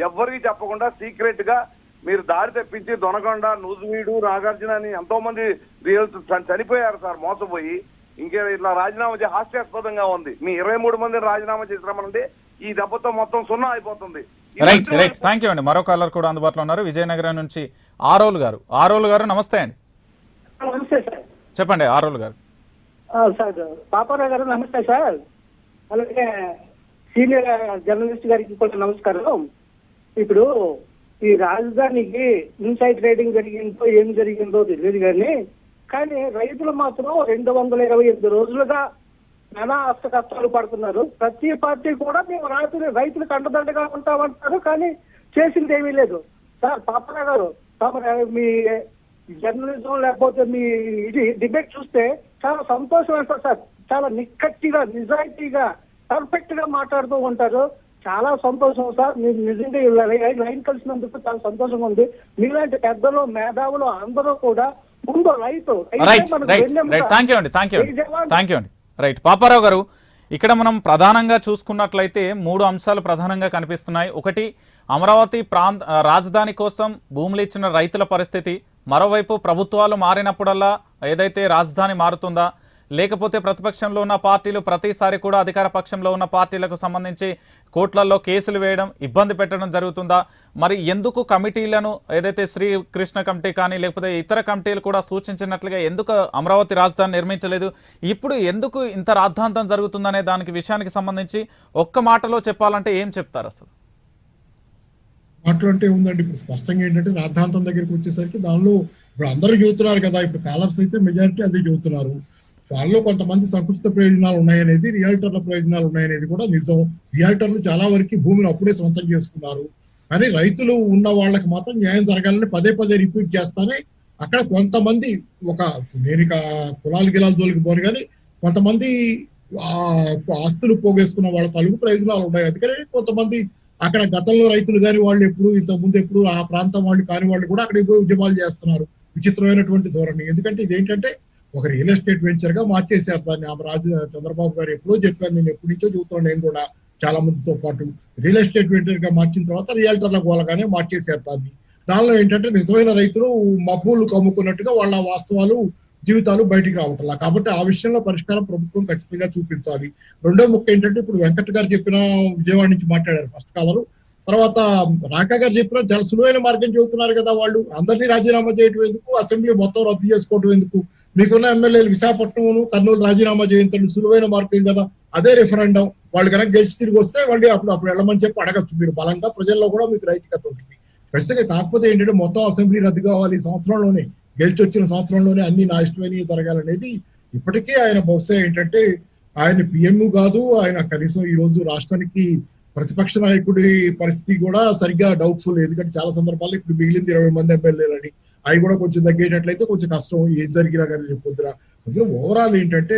Speaker 10: ఎవరికి చెప్పకుండా సీక్రెట్ గా మీరు దారి తెప్పించి దొనకొండ, నూజువీడు, నాగార్జున అని ఎంతో మంది చనిపోయారు సార్ మోసపోయి. ఇంకే ఇట్లా రాజీనామా చేసి హాస్యాస్పదంగా ఉంది. మీ 23 మందిని రాజీనామా చేసినామంటే ఈ దెబ్బతో మొత్తం 0 అయిపోతుంది.
Speaker 2: రైట్ రైట్, థ్యాంక్ యూ అండి. మరో కాలర్ కూడా అందుబాటులో ఉన్నారు, విజయనగరం నుంచి ఆరోల్ గారు. ఆరోల్ గారు నమస్తే అండి.
Speaker 5: నమస్తే సార్.
Speaker 2: చెప్పండి ఆరోల్ గారు.
Speaker 5: సార్ పాపారావు గారు నమస్తే సార్. అలాగే సీనియర్ జర్నలిస్ట్ గారికి కూడా నమస్కారం. ఇప్పుడు ఈ రాజధానికి ఇన్సైడ్ ట్రేడింగ్ జరిగిందో ఏం జరిగిందో తెలియదు కానీ రైతులు మాత్రం 228 రోజులుగా నానా కష్టాలు పడుతున్నారు. ప్రతి పార్టీ కూడా మేము రైతులకు అండదండగా ఉంటామంటారు, కానీ చేసింది ఏమీ లేదు. సార్ పాపరావు గారు, మీ జర్నలిజం లేకపోతే మీ ఇది డిబేట్ చూస్తే చాలా సంతోషం వేస్తారు సార్. చాలా నిక్కచ్చిగా, నిజాయితీగా, పర్ఫెక్ట్ గా మాట్లాడుతూ ఉంటారు. చాలా సంతోషం సార్. మీరు నిజంగా లైన్ కలిసినందుకు చాలా సంతోషంగా ఉంది. మీలాంటి పెద్దలు, మేధావులు అందరూ కూడా ముందు రైతు.
Speaker 2: రైట్ పాపారావు గారు, ఇక్కడ మనం ప్రధానంగా చూసుకున్నట్లయితే 3 అంశాలు ప్రధానంగా కనిపిస్తున్నాయి. ఒకటి, అమరావతి రాజధాని కోసం భూములు ఇచ్చిన రైతుల పరిస్థితి. మరోవైపు ప్రభుత్వాలు మారినప్పుడల్లా ఏదైతే రాజధాని మారుతుందా, లేకపోతే ప్రతిపక్షంలో ఉన్న పార్టీలు ప్రతిసారి కూడా అధికార పక్షంలో ఉన్న పార్టీలకు సంబంధించి కోర్టులలో కేసులు వేయడం, ఇబ్బంది పెట్టడం జరుగుతుందా? మరి ఎందుకు కమిటీలను ఏదైతే శ్రీకృష్ణ కమిటీ కానీ లేకపోతే ఇతర కమిటీలు కూడా సూచించినట్లుగా ఎందుకు అమరావతి రాజధాని నిర్మించలేదు? ఇప్పుడు ఎందుకు ఇంత రాద్ధాంతం జరుగుతుందనే దానికి విషయానికి సంబంధించి ఒక్క మాటలో చెప్పాలంటే ఏం చెప్తారు అసలు?
Speaker 3: మాటలు అంటే ఉందండి. ఇప్పుడు స్పష్టంగా ఏంటంటే రాద్ధాంతం దగ్గరికి వచ్చేసరికి దానిలో ఇప్పుడు అందరూ చెబుతున్నారు కదా, ఇప్పుడు కాలర్స్ అయితే మెజారిటీ అదే చెబుతున్నారు. దానిలో కొంతమంది సంకుచిత ప్రయోజనాలు ఉన్నాయనేది, రియాల్టర్ల ప్రయోజనాలు ఉన్నాయనేది కూడా నిజం. రియాల్టర్లు చాలా వరకు భూమిని అప్పుడే సొంతం చేసుకున్నారు. కానీ రైతులు ఉన్న వాళ్ళకి మాత్రం న్యాయం జరగాలని పదే పదే రిపీట్ చేస్తానే అక్కడ కొంతమంది, నేను ఇక కులాలు గిలాలు జోలికి పోరు కానీ కొంతమంది ఆస్తులు పోగేసుకున్న వాళ్ళ తాలూకు ప్రయోజనాలు ఉన్నాయి. అందుకని కొంతమంది అక్కడ గతంలో రైతులు కాని వాళ్ళు ఇంతకుముందు ఎప్పుడు ఆ ప్రాంతం వాళ్ళు కాని వాళ్ళు కూడా అక్కడికి పోయి ఉద్యమాలు చేస్తున్నారు. విచిత్రమైనటువంటి ధోరణి. ఎందుకంటే ఇదేంటంటే ఒక రియల్ ఎస్టేట్ వెంచర్ గా మార్చేశారు దాన్ని. చంద్రబాబు గారు ఎప్పుడో చెప్పాను, నేను ఎప్పటి నుంచో చూస్తున్నాను, నేను కూడా చాలా మందితో పాటు. రియల్ ఎస్టేట్ వెంచర్ గా మార్చిన తర్వాత రియాల్టర్ల గోలగానే మార్చేశారు దాన్ని. దానిలో ఏంటంటే నిజమైన రైతులు మబ్బులు కమ్ముకున్నట్టుగా వాళ్ళ వాస్తవాలు జీవితాలు బయటికి రావట్లా. కాబట్టి ఆ విషయంలో పరిష్కారం ప్రభుత్వం ఖచ్చితంగా చూపించాలి. రెండో ముక్క ఏంటంటే ఇప్పుడు వెంకట్ గారు చెప్పిన, విజయవాడ నుంచి మాట్లాడారు ఫస్ట్ కాలరు, తర్వాత రాకా గారు చెప్పిన చాలా సులువైన మార్గం చెబుతున్నారు కదా. వాళ్ళు అందరినీ రాజీనామా చేయడం ఎందుకు, అసెంబ్లీ మొత్తం రద్దు చేసుకోవడం ఎందుకు, మీకున్న ఎమ్మెల్యేలు విశాఖపట్నం, కర్నూలు రాజీనామా చేయించండి, సులువైన మార్గం కదా. అదే రెఫరెండం. వాళ్ళు కనుక గెలిచి తిరిగి వస్తే మళ్ళీ అప్పుడు వెళ్ళమని చెప్పి అడగచ్చు. మీరు బలంగా ప్రజల్లో కూడా మీకు నైతికత ఉంటుంది ఖచ్చితంగా. కాకపోతే ఏంటంటే మొత్తం అసెంబ్లీ రద్దు కావాలి ఈ సంవత్సరంలోనే, గెలిచి వచ్చిన సంవత్సరంలోనే అన్ని నా ఇష్టమైనవి జరగాలనేది ఇప్పటికే ఆయన బహుశా ఏంటంటే ఆయన పిఎం కాదు, ఆయన కనీసం ఈ రోజు రాష్ట్రానికి ప్రతిపక్ష నాయకుడి పరిస్థితి కూడా సరిగ్గా డౌట్ఫుల్. ఎందుకంటే చాలా సందర్భాల్లో ఇప్పుడు మిగిలింది 20 మంది ఎమ్మెల్యేలని, అవి కూడా కొంచెం తగ్గేటట్లయితే కొంచెం కష్టం ఏది జరిగినా కానీ రేపొద్దున. అందులో ఓవరాల్ ఏంటంటే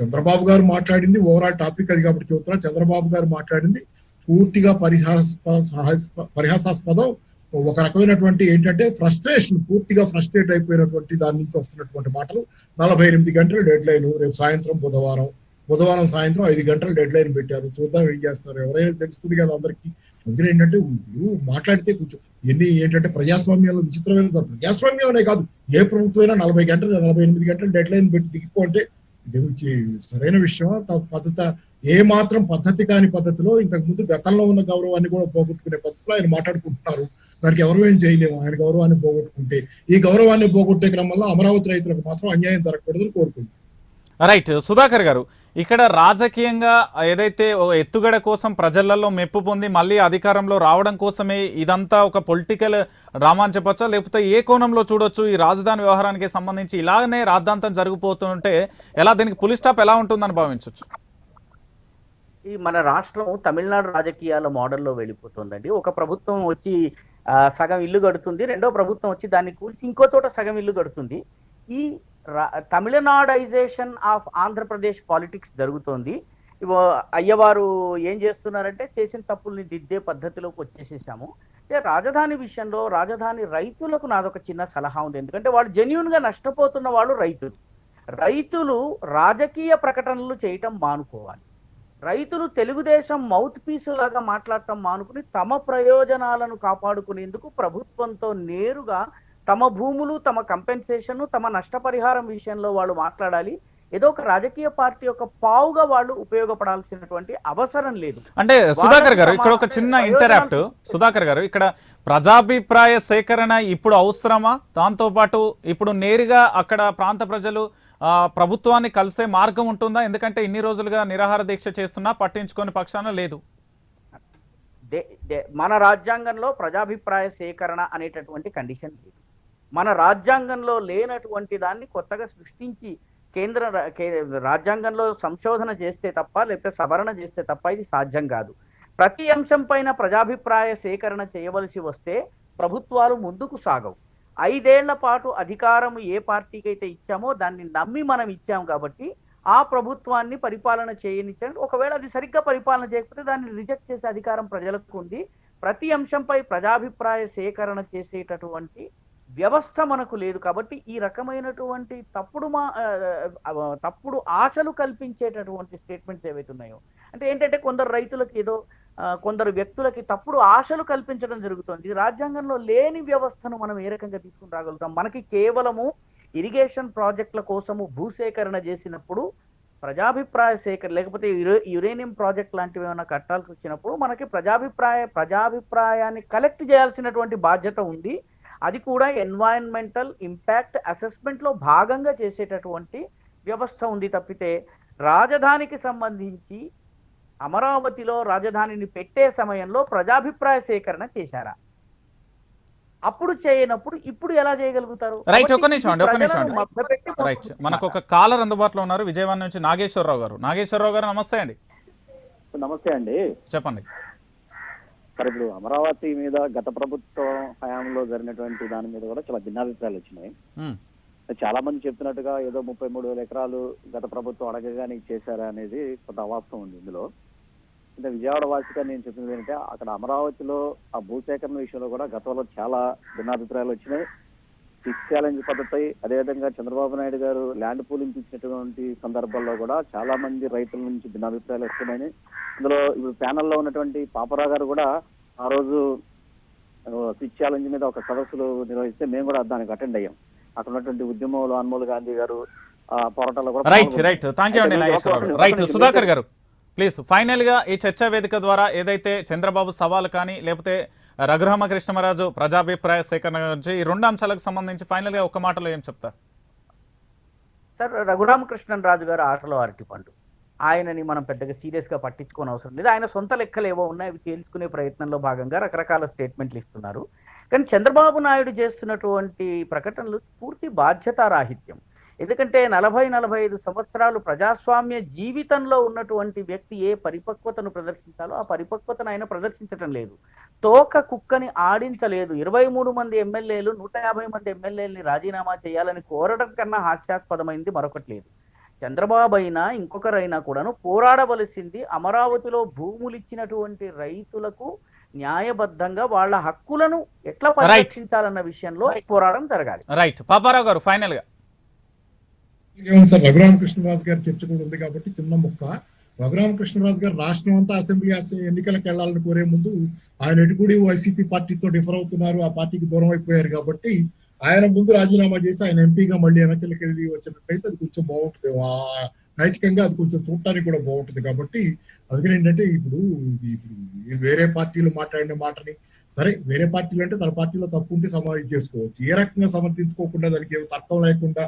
Speaker 3: చంద్రబాబు గారు మాట్లాడింది ఓవరాల్ టాపిక్ అది కాబట్టి చెబుతున్నా. చంద్రబాబు గారు మాట్లాడింది పూర్తిగా పరిహాసాస్పదం. ఒక రకమైనటువంటి ఏంటంటే ఫ్రస్ట్రేషన్, పూర్తిగా ఫ్రస్ట్రేట్ అయిపోయినటువంటి దాని నుంచి వస్తున్నటువంటి మాటలు. 48 గంటల డెడ్ లైన్, రేపు సాయంత్రం బుధవారం సాయంత్రం 5 గంటల డెడ్ లైన్ పెట్టారు. చూద్దాం ఏం చేస్తారు, ఎవరైనా తెలుస్తుంది కదా అందరికీ. అందుకని ఏంటంటే మాట్లాడితే కొంచెం ఏంటంటే ప్రజాస్వామ్యంలో విచిత్రమైన, ప్రజాస్వామ్యం అనే కాదు ఏ ప్రభుత్వమైనా 48 గంటలు డెడ్ లైన్ పెట్టి దిగిపో అంటే ఇది సరైన విషయం పద్ధతి. ఏ మాత్రం పద్ధతి కాని పద్ధతిలో ఇంతకు ముందు గతంలో ఉన్న గౌరవాన్ని కూడా పోగొట్టుకునే పద్ధతిలో ఆయన మాట్లాడుకుంటున్నారు. దానికి ఎవరు ఏం చేయలేము. ఆయన గౌరవాన్ని పోగొట్టుకుంటే, ఈ గౌరవాన్ని పోగొట్టే క్రమంలో అమరావతి రైతులకు మాత్రం అన్యాయం జరగకూడదని కోరుకుంటున్నారు.
Speaker 2: రైట్ సుధాకర్ గారు, ఇక్కడ రాజకీయంగా ఏదైతే ఎత్తుగడ కోసం ప్రజలలో మెప్పు పొంది మళ్ళీ అధికారంలో రావడం కోసమే ఇదంతా ఒక పొలిటికల్ డ్రామా అని చెప్పొచ్చా, లేకపోతే ఏ కోణంలో చూడొచ్చు ఈ రాజధాని వ్యవహారానికి సంబంధించి ఇలాగనే రాద్ధాంతం జరిగిపోతుంటే ఎలా, దీనికి పులి స్టాప్ ఎలా ఉంటుందని భావించవచ్చు?
Speaker 8: ఈ మన రాష్ట్రం తమిళనాడు రాజకీయాల మోడల్లో వెళ్ళిపోతుందండి. ఒక ప్రభుత్వం వచ్చి సగం ఇల్లు కడుతుంది, రెండో ప్రభుత్వం వచ్చి దాన్ని కూల్చి ఇంకో చోట సగం ఇల్లు కడుతుంది. ఈ తమిళనాడైజేషన్ ఆఫ్ ఆంధ్రప్రదేశ్ పాలిటిక్స్ జరుగుతోంది. అయ్యవారు ఏం చేస్తున్నారంటే చేసిన తప్పుల్ని దిద్దే పద్ధతిలోకి వచ్చేసేసాము. రాజధాని విషయంలో రాజధాని రైతులకు నాదొక చిన్న సలహా ఉంది. ఎందుకంటే వాళ్ళు జెన్యూన్ గా నష్టపోతున్న వాళ్ళు రైతులు రాజకీయ ప్రకటనలు చేయటం మానుకోవాలి. రైతులు తెలుగుదేశం మౌత్ పీస్ లాగా మాట్లాడటం మానుకుని తమ ప్రయోజనాలను కాపాడుకునేందుకు ప్రభుత్వంతో నేరుగా తమ భూములు, తమ కంపెన్సేషన్, తమ నష్టపరిహారం విషయంలో వాళ్ళు మాట్లాడాలి. ఏదో ఒక రాజకీయ పార్టీ యొక్క పావుగా వాళ్ళు ఉపయోగపడాల్సినటువంటి అవసరం లేదు.
Speaker 2: అంటే సుధాకర్ గారు ఇక్కడ ఒక చిన్న ఇంటరాక్ట్. సుధాకర్ గారు, ఇక్కడ ప్రజాభిప్రాయ సేకరణ ఇప్పుడు అవసరమా? దాంతోపాటు ఇప్పుడు నేరుగా అక్కడ ప్రాంత ప్రజలు ప్రభుత్వాన్ని కలిసే మార్గం ఉంటుందా? ఎందుకంటే ఇన్ని రోజులుగా నిరాహార దీక్ష చేస్తున్నా పట్టించుకొని పక్షాన లేదు.
Speaker 8: మన రాజ్యాంగంలో ప్రజాభిప్రాయ సేకరణ అనేటటువంటి కండిషన్ లేదు. మన రాజ్యాంగంలో లేనటువంటి దాన్ని కొత్తగా సృష్టించి కేంద్ర రాజ్యాంగంలో సంశోధన చేస్తే తప్ప, లేకపోతే సవరణ చేస్తే తప్ప ఇది సాధ్యం కాదు. ప్రతి అంశం పైన ప్రజాభిప్రాయ సేకరణ చేయవలసి వస్తే ప్రభుత్వాలు ముందుకు సాగవు. 5 ఏళ్ల పాటు అధికారం ఏ పార్టీకి అయితే ఇచ్చామో దాన్ని నమ్మి మనం ఇచ్చాం కాబట్టి ఆ ప్రభుత్వాన్ని పరిపాలన చేయనిచ్చారు. ఒకవేళ అది సరిగ్గా పరిపాలన చేయకపోతే దాన్ని రిజెక్ట్ చేసే అధికారం ప్రజలకు ఉంది. ప్రతి అంశంపై ప్రజాభిప్రాయ సేకరణ చేసేటటువంటి వ్యవస్థ మనకు లేదు. కాబట్టి ఈ రకమైనటువంటి తప్పుడు ఆశలు కల్పించేటటువంటి స్టేట్మెంట్స్ ఏవైతే ఉన్నాయో, అంటే ఏంటంటే కొందరు రైతులకు ఏదో కొందరు వ్యక్తులకి తప్పుడు ఆశలు కల్పించడం జరుగుతుంది. రాజ్యాంగంలో లేని వ్యవస్థను మనం ఏ రకంగా తీసుకుని రాగలుగుతాం? మనకి కేవలము ఇరిగేషన్ ప్రాజెక్టుల కోసము భూసేకరణ చేసినప్పుడు ప్రజాభిప్రాయ సేకరణ, లేకపోతే యురేనియం ప్రాజెక్ట్ లాంటివి ఏమైనా కట్టాల్సి వచ్చినప్పుడు మనకి ప్రజాభిప్రాయాన్ని కలెక్ట్ చేయాల్సినటువంటి బాధ్యత ఉంది. అది కూడా ఎన్వైరన్మెంటల్ ఇంపాక్ట్ అసెస్మెంట్లో భాగంగా చేసేటటువంటి వ్యవస్థ ఉంది తప్పితే రాజధానికి సంబంధించి అమరావతిలో రాజధానిని పెట్టే సమయంలో ప్రజాభిప్రాయ సేకరణ చేశారా? అప్పుడు చేయనప్పుడు ఇప్పుడు ఎలా చేయగలుగుతారు?
Speaker 2: రైట్, ఒక నిమిషం అండి. రైట్, మనకు ఒక కాలర్ అందుబాటులో ఉన్నారు విజయవాడ నుంచి, నాగేశ్వరరావు గారు. నాగేశ్వరరావు గారు నమస్తే అండి.
Speaker 12: నమస్తే అండి,
Speaker 2: చెప్పండి.
Speaker 12: మరి ఇప్పుడు అమరావతి మీద గత ప్రభుత్వం హయాంలో జరిగినటువంటి దాని మీద కూడా చాలా భిన్నాభిప్రాయాలు వచ్చినాయి. చాలా మంది చెప్తున్నట్టుగా ఏదో 33,000 ఎకరాలు గత ప్రభుత్వం అడగగానే చేశారా అనేది కొంత అవాస్తవం ఉంది ఇందులో. అంటే విజయవాడ వాసిగా నేను చెప్పింది ఏంటంటే అక్కడ అమరావతిలో ఆ భూసేకరణ విషయంలో కూడా గతంలో చాలా భిన్నాభిప్రాయాలు వచ్చినాయి. సిక్స్ ఛాలెంజ్ పద్ధతి, అదేవిధంగా చంద్రబాబు నాయుడు గారు ల్యాండ్ పూలింగ్ ఇచ్చినటువంటి సందర్భాల్లో కూడా చాలా మంది రైతుల నుంచి భిన్నాభిప్రాయాలు వస్తున్నాయి. ఇందులో ఇప్పుడు ప్యానల్లో ఉన్నటువంటి పాపరావు గారు కూడా ఆ రోజు సిక్స్ ఛాలెంజ్ మీద ఒక సదస్సులు నిర్వహిస్తే మేము కూడా దానికి అటెండ్ అయ్యాం. అక్కడ ఉన్నటువంటి ఉద్యమంలో అన్మోల్ గాంధీ గారు పోరాటాల్లో కూడా.
Speaker 2: రైట్, థ్యాంక్ యూ అండి నాగేశ్వరరావు. రైట్, సుధాకర్ గారు ప్లీజ్ ఫైనల్ గా ఈ చర్చా వేదిక ద్వారా ఏదైతే చంద్రబాబు సవాల్ కానీ లేకపోతే రఘురామకృష్ణరాజు ప్రజాభిప్రాయ సేకరణ గురించి ఈ రెండు అంశాలకు సంబంధించి ఫైనల్ గా ఒక మాటలో ఏం చెప్తారు?
Speaker 8: సార్, రఘురామకృష్ణరాజు గారు ఆటలో అరటిపండు. ఆయనని మనం పెద్దగా సీరియస్ గా పట్టించుకోని అవసరం లేదు. ఆయన సొంత లెక్కలు ఏవో ఉన్నాయి, అవి తేల్చుకునే ప్రయత్నంలో భాగంగా రకరకాల స్టేట్మెంట్లు ఇస్తున్నారు. కానీ చంద్రబాబు నాయుడు చేస్తున్నటువంటి ప్రకటనలు పూర్తి బాధ్యతారాహిత్యం. ఎందుకంటే 40-45 సంవత్సరాలు ప్రజాస్వామ్య జీవితంలో ఉన్నటువంటి వ్యక్తి ఏ పరిపక్వతను ప్రదర్శించాలో ఆ పరిపక్వతను ఆయన ప్రదర్శించడం లేదు. తోక కుక్కని ఆడించలేదు. 23 మంది ఎమ్మెల్యేలు 150 మంది ఎమ్మెల్యేలని రాజీనామా చేయాలని కోరడం కన్నా హాస్యాస్పదమైంది మరొకటి లేదు. చంద్రబాబు అయినా ఇంకొకరైనా కూడాను పోరాడవలసింది అమరావతిలో భూములు ఇచ్చినటువంటి రైతులకు న్యాయబద్ధంగా వాళ్ళ హక్కులను ఎట్లా పరిరక్షించాలన్న విషయంలో పోరాటం జరగాలి.
Speaker 2: రైట్, పాపారావు గారు ఫైనల్ గా.
Speaker 3: సార్, రఘురామకృష్ణరాజు గారి చర్చ కూడా ఉంది కాబట్టి చిన్న ముక్క. రఘురామకృష్ణరాజు గారు రాష్ట్రం అంతా అసెంబ్లీ ఎన్నికలకు వెళ్లాలని కోరే ముందు ఆయన ఎటుకుడి వైసీపీ పార్టీతో డిఫర్ అవుతున్నారు, ఆ పార్టీకి దూరం అయిపోయారు కాబట్టి ఆయన ముందు రాజీనామా చేసి ఆయన ఎంపీగా మళ్ళీ వెనక్కి వెళ్ళి వచ్చినట్లయితే అది కొంచెం బాగుంటుంది. నైతికంగా అది కొంచెం చూడటానికి కూడా బాగుంటుంది. కాబట్టి అందుకని ఏంటంటే ఇప్పుడు వేరే పార్టీలు మాట్లాడిన మాటని, సరే వేరే పార్టీలు అంటే తన పార్టీలో తప్పు ఉంటే సమర్థించి చేసుకోవచ్చు. ఏ రకంగా సమర్థించుకోకుండా దానికి ఏమి తర్కం లేకుండా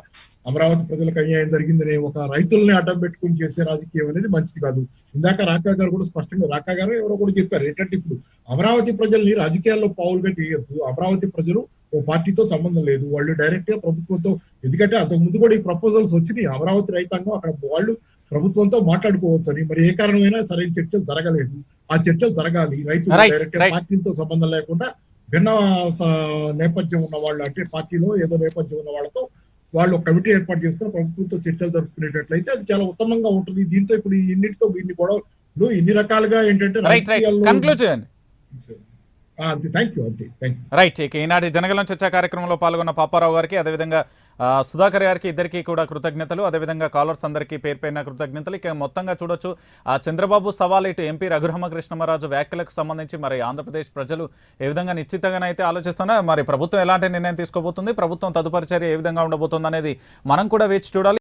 Speaker 3: అమరావతి ప్రజలకు అన్యాయం జరిగిందనే ఒక రైతుల్ని అడ్డం పెట్టుకుని చేసే రాజకీయం అనేది మంచిది కాదు. ఇందాక రాకా గారు కూడా స్పష్టంగా, రాకా గారు ఎవరో కూడా చెప్పారు ఏంటంటే ఇప్పుడు అమరావతి ప్రజల్ని రాజకీయాల్లో పావులుగా చేయొద్దు. అమరావతి ప్రజలు ఓ పార్టీతో సంబంధం లేదు, వాళ్ళు డైరెక్ట్ గా ప్రభుత్వంతో, ఎందుకంటే అంతకు ముందు కూడా ఈ ప్రపోజల్స్ వచ్చినాయి. అమరావతి రైతాంగం అక్కడ వాళ్ళు ప్రభుత్వంతో మాట్లాడుకోవచ్చు అని, మరి ఏ కారణమైనా సరైన చర్చలు జరగలేదు. ఆ చర్చలు జరగాలి. రైతులు డైరెక్ట్ పార్టీలతో సంబంధం లేకుండా భిన్న నేపథ్యం ఉన్న వాళ్ళు, అంటే పార్టీలో ఏదో నేపథ్యం ఉన్న వాళ్ళతో వాళ్ళు ఒక కమిటీ ఏర్పాటు చేసుకుని ప్రభుత్వంతో చర్చలు జరుపుకునేటట్లయితే అది చాలా ఉత్తమంగా ఉంటుంది. దీంతో ఇప్పుడు ఇన్నిటితో ఇన్ని గొడవలు ఇన్ని రకాలుగా ఏంటంటే
Speaker 2: రైట్. ఇక ఈనాటి జనగలం చర్చా కార్యక్రమంలో పాల్గొన్న పాపారావు గారికి, అదేవిధంగా సుధాకర్ గారికి, ఇద్దరికి కూడా కృతజ్ఞతలు. అదేవిధంగా కాలర్స్ అందరికీ పేరుపైన కృతజ్ఞతలు. ఇక మొత్తంగా చూడొచ్చు చంద్రబాబు సవాల్ ఇటు ఎంపీ రఘురామకృష్ణరాజు వ్యాఖ్యలకు సంబంధించి మరి ఆంధ్రప్రదేశ్ ప్రజలు ఏ విధంగా నిశ్చితంగానైతే ఆలోచిస్తున్నా, మరి ప్రభుత్వం ఎలాంటి నిర్ణయం తీసుకోబోతుంది, ప్రభుత్వం తదుపరి చర్య ఏ విధంగా ఉండబోతుంది అనేది మనం కూడా వేచి చూడాలి.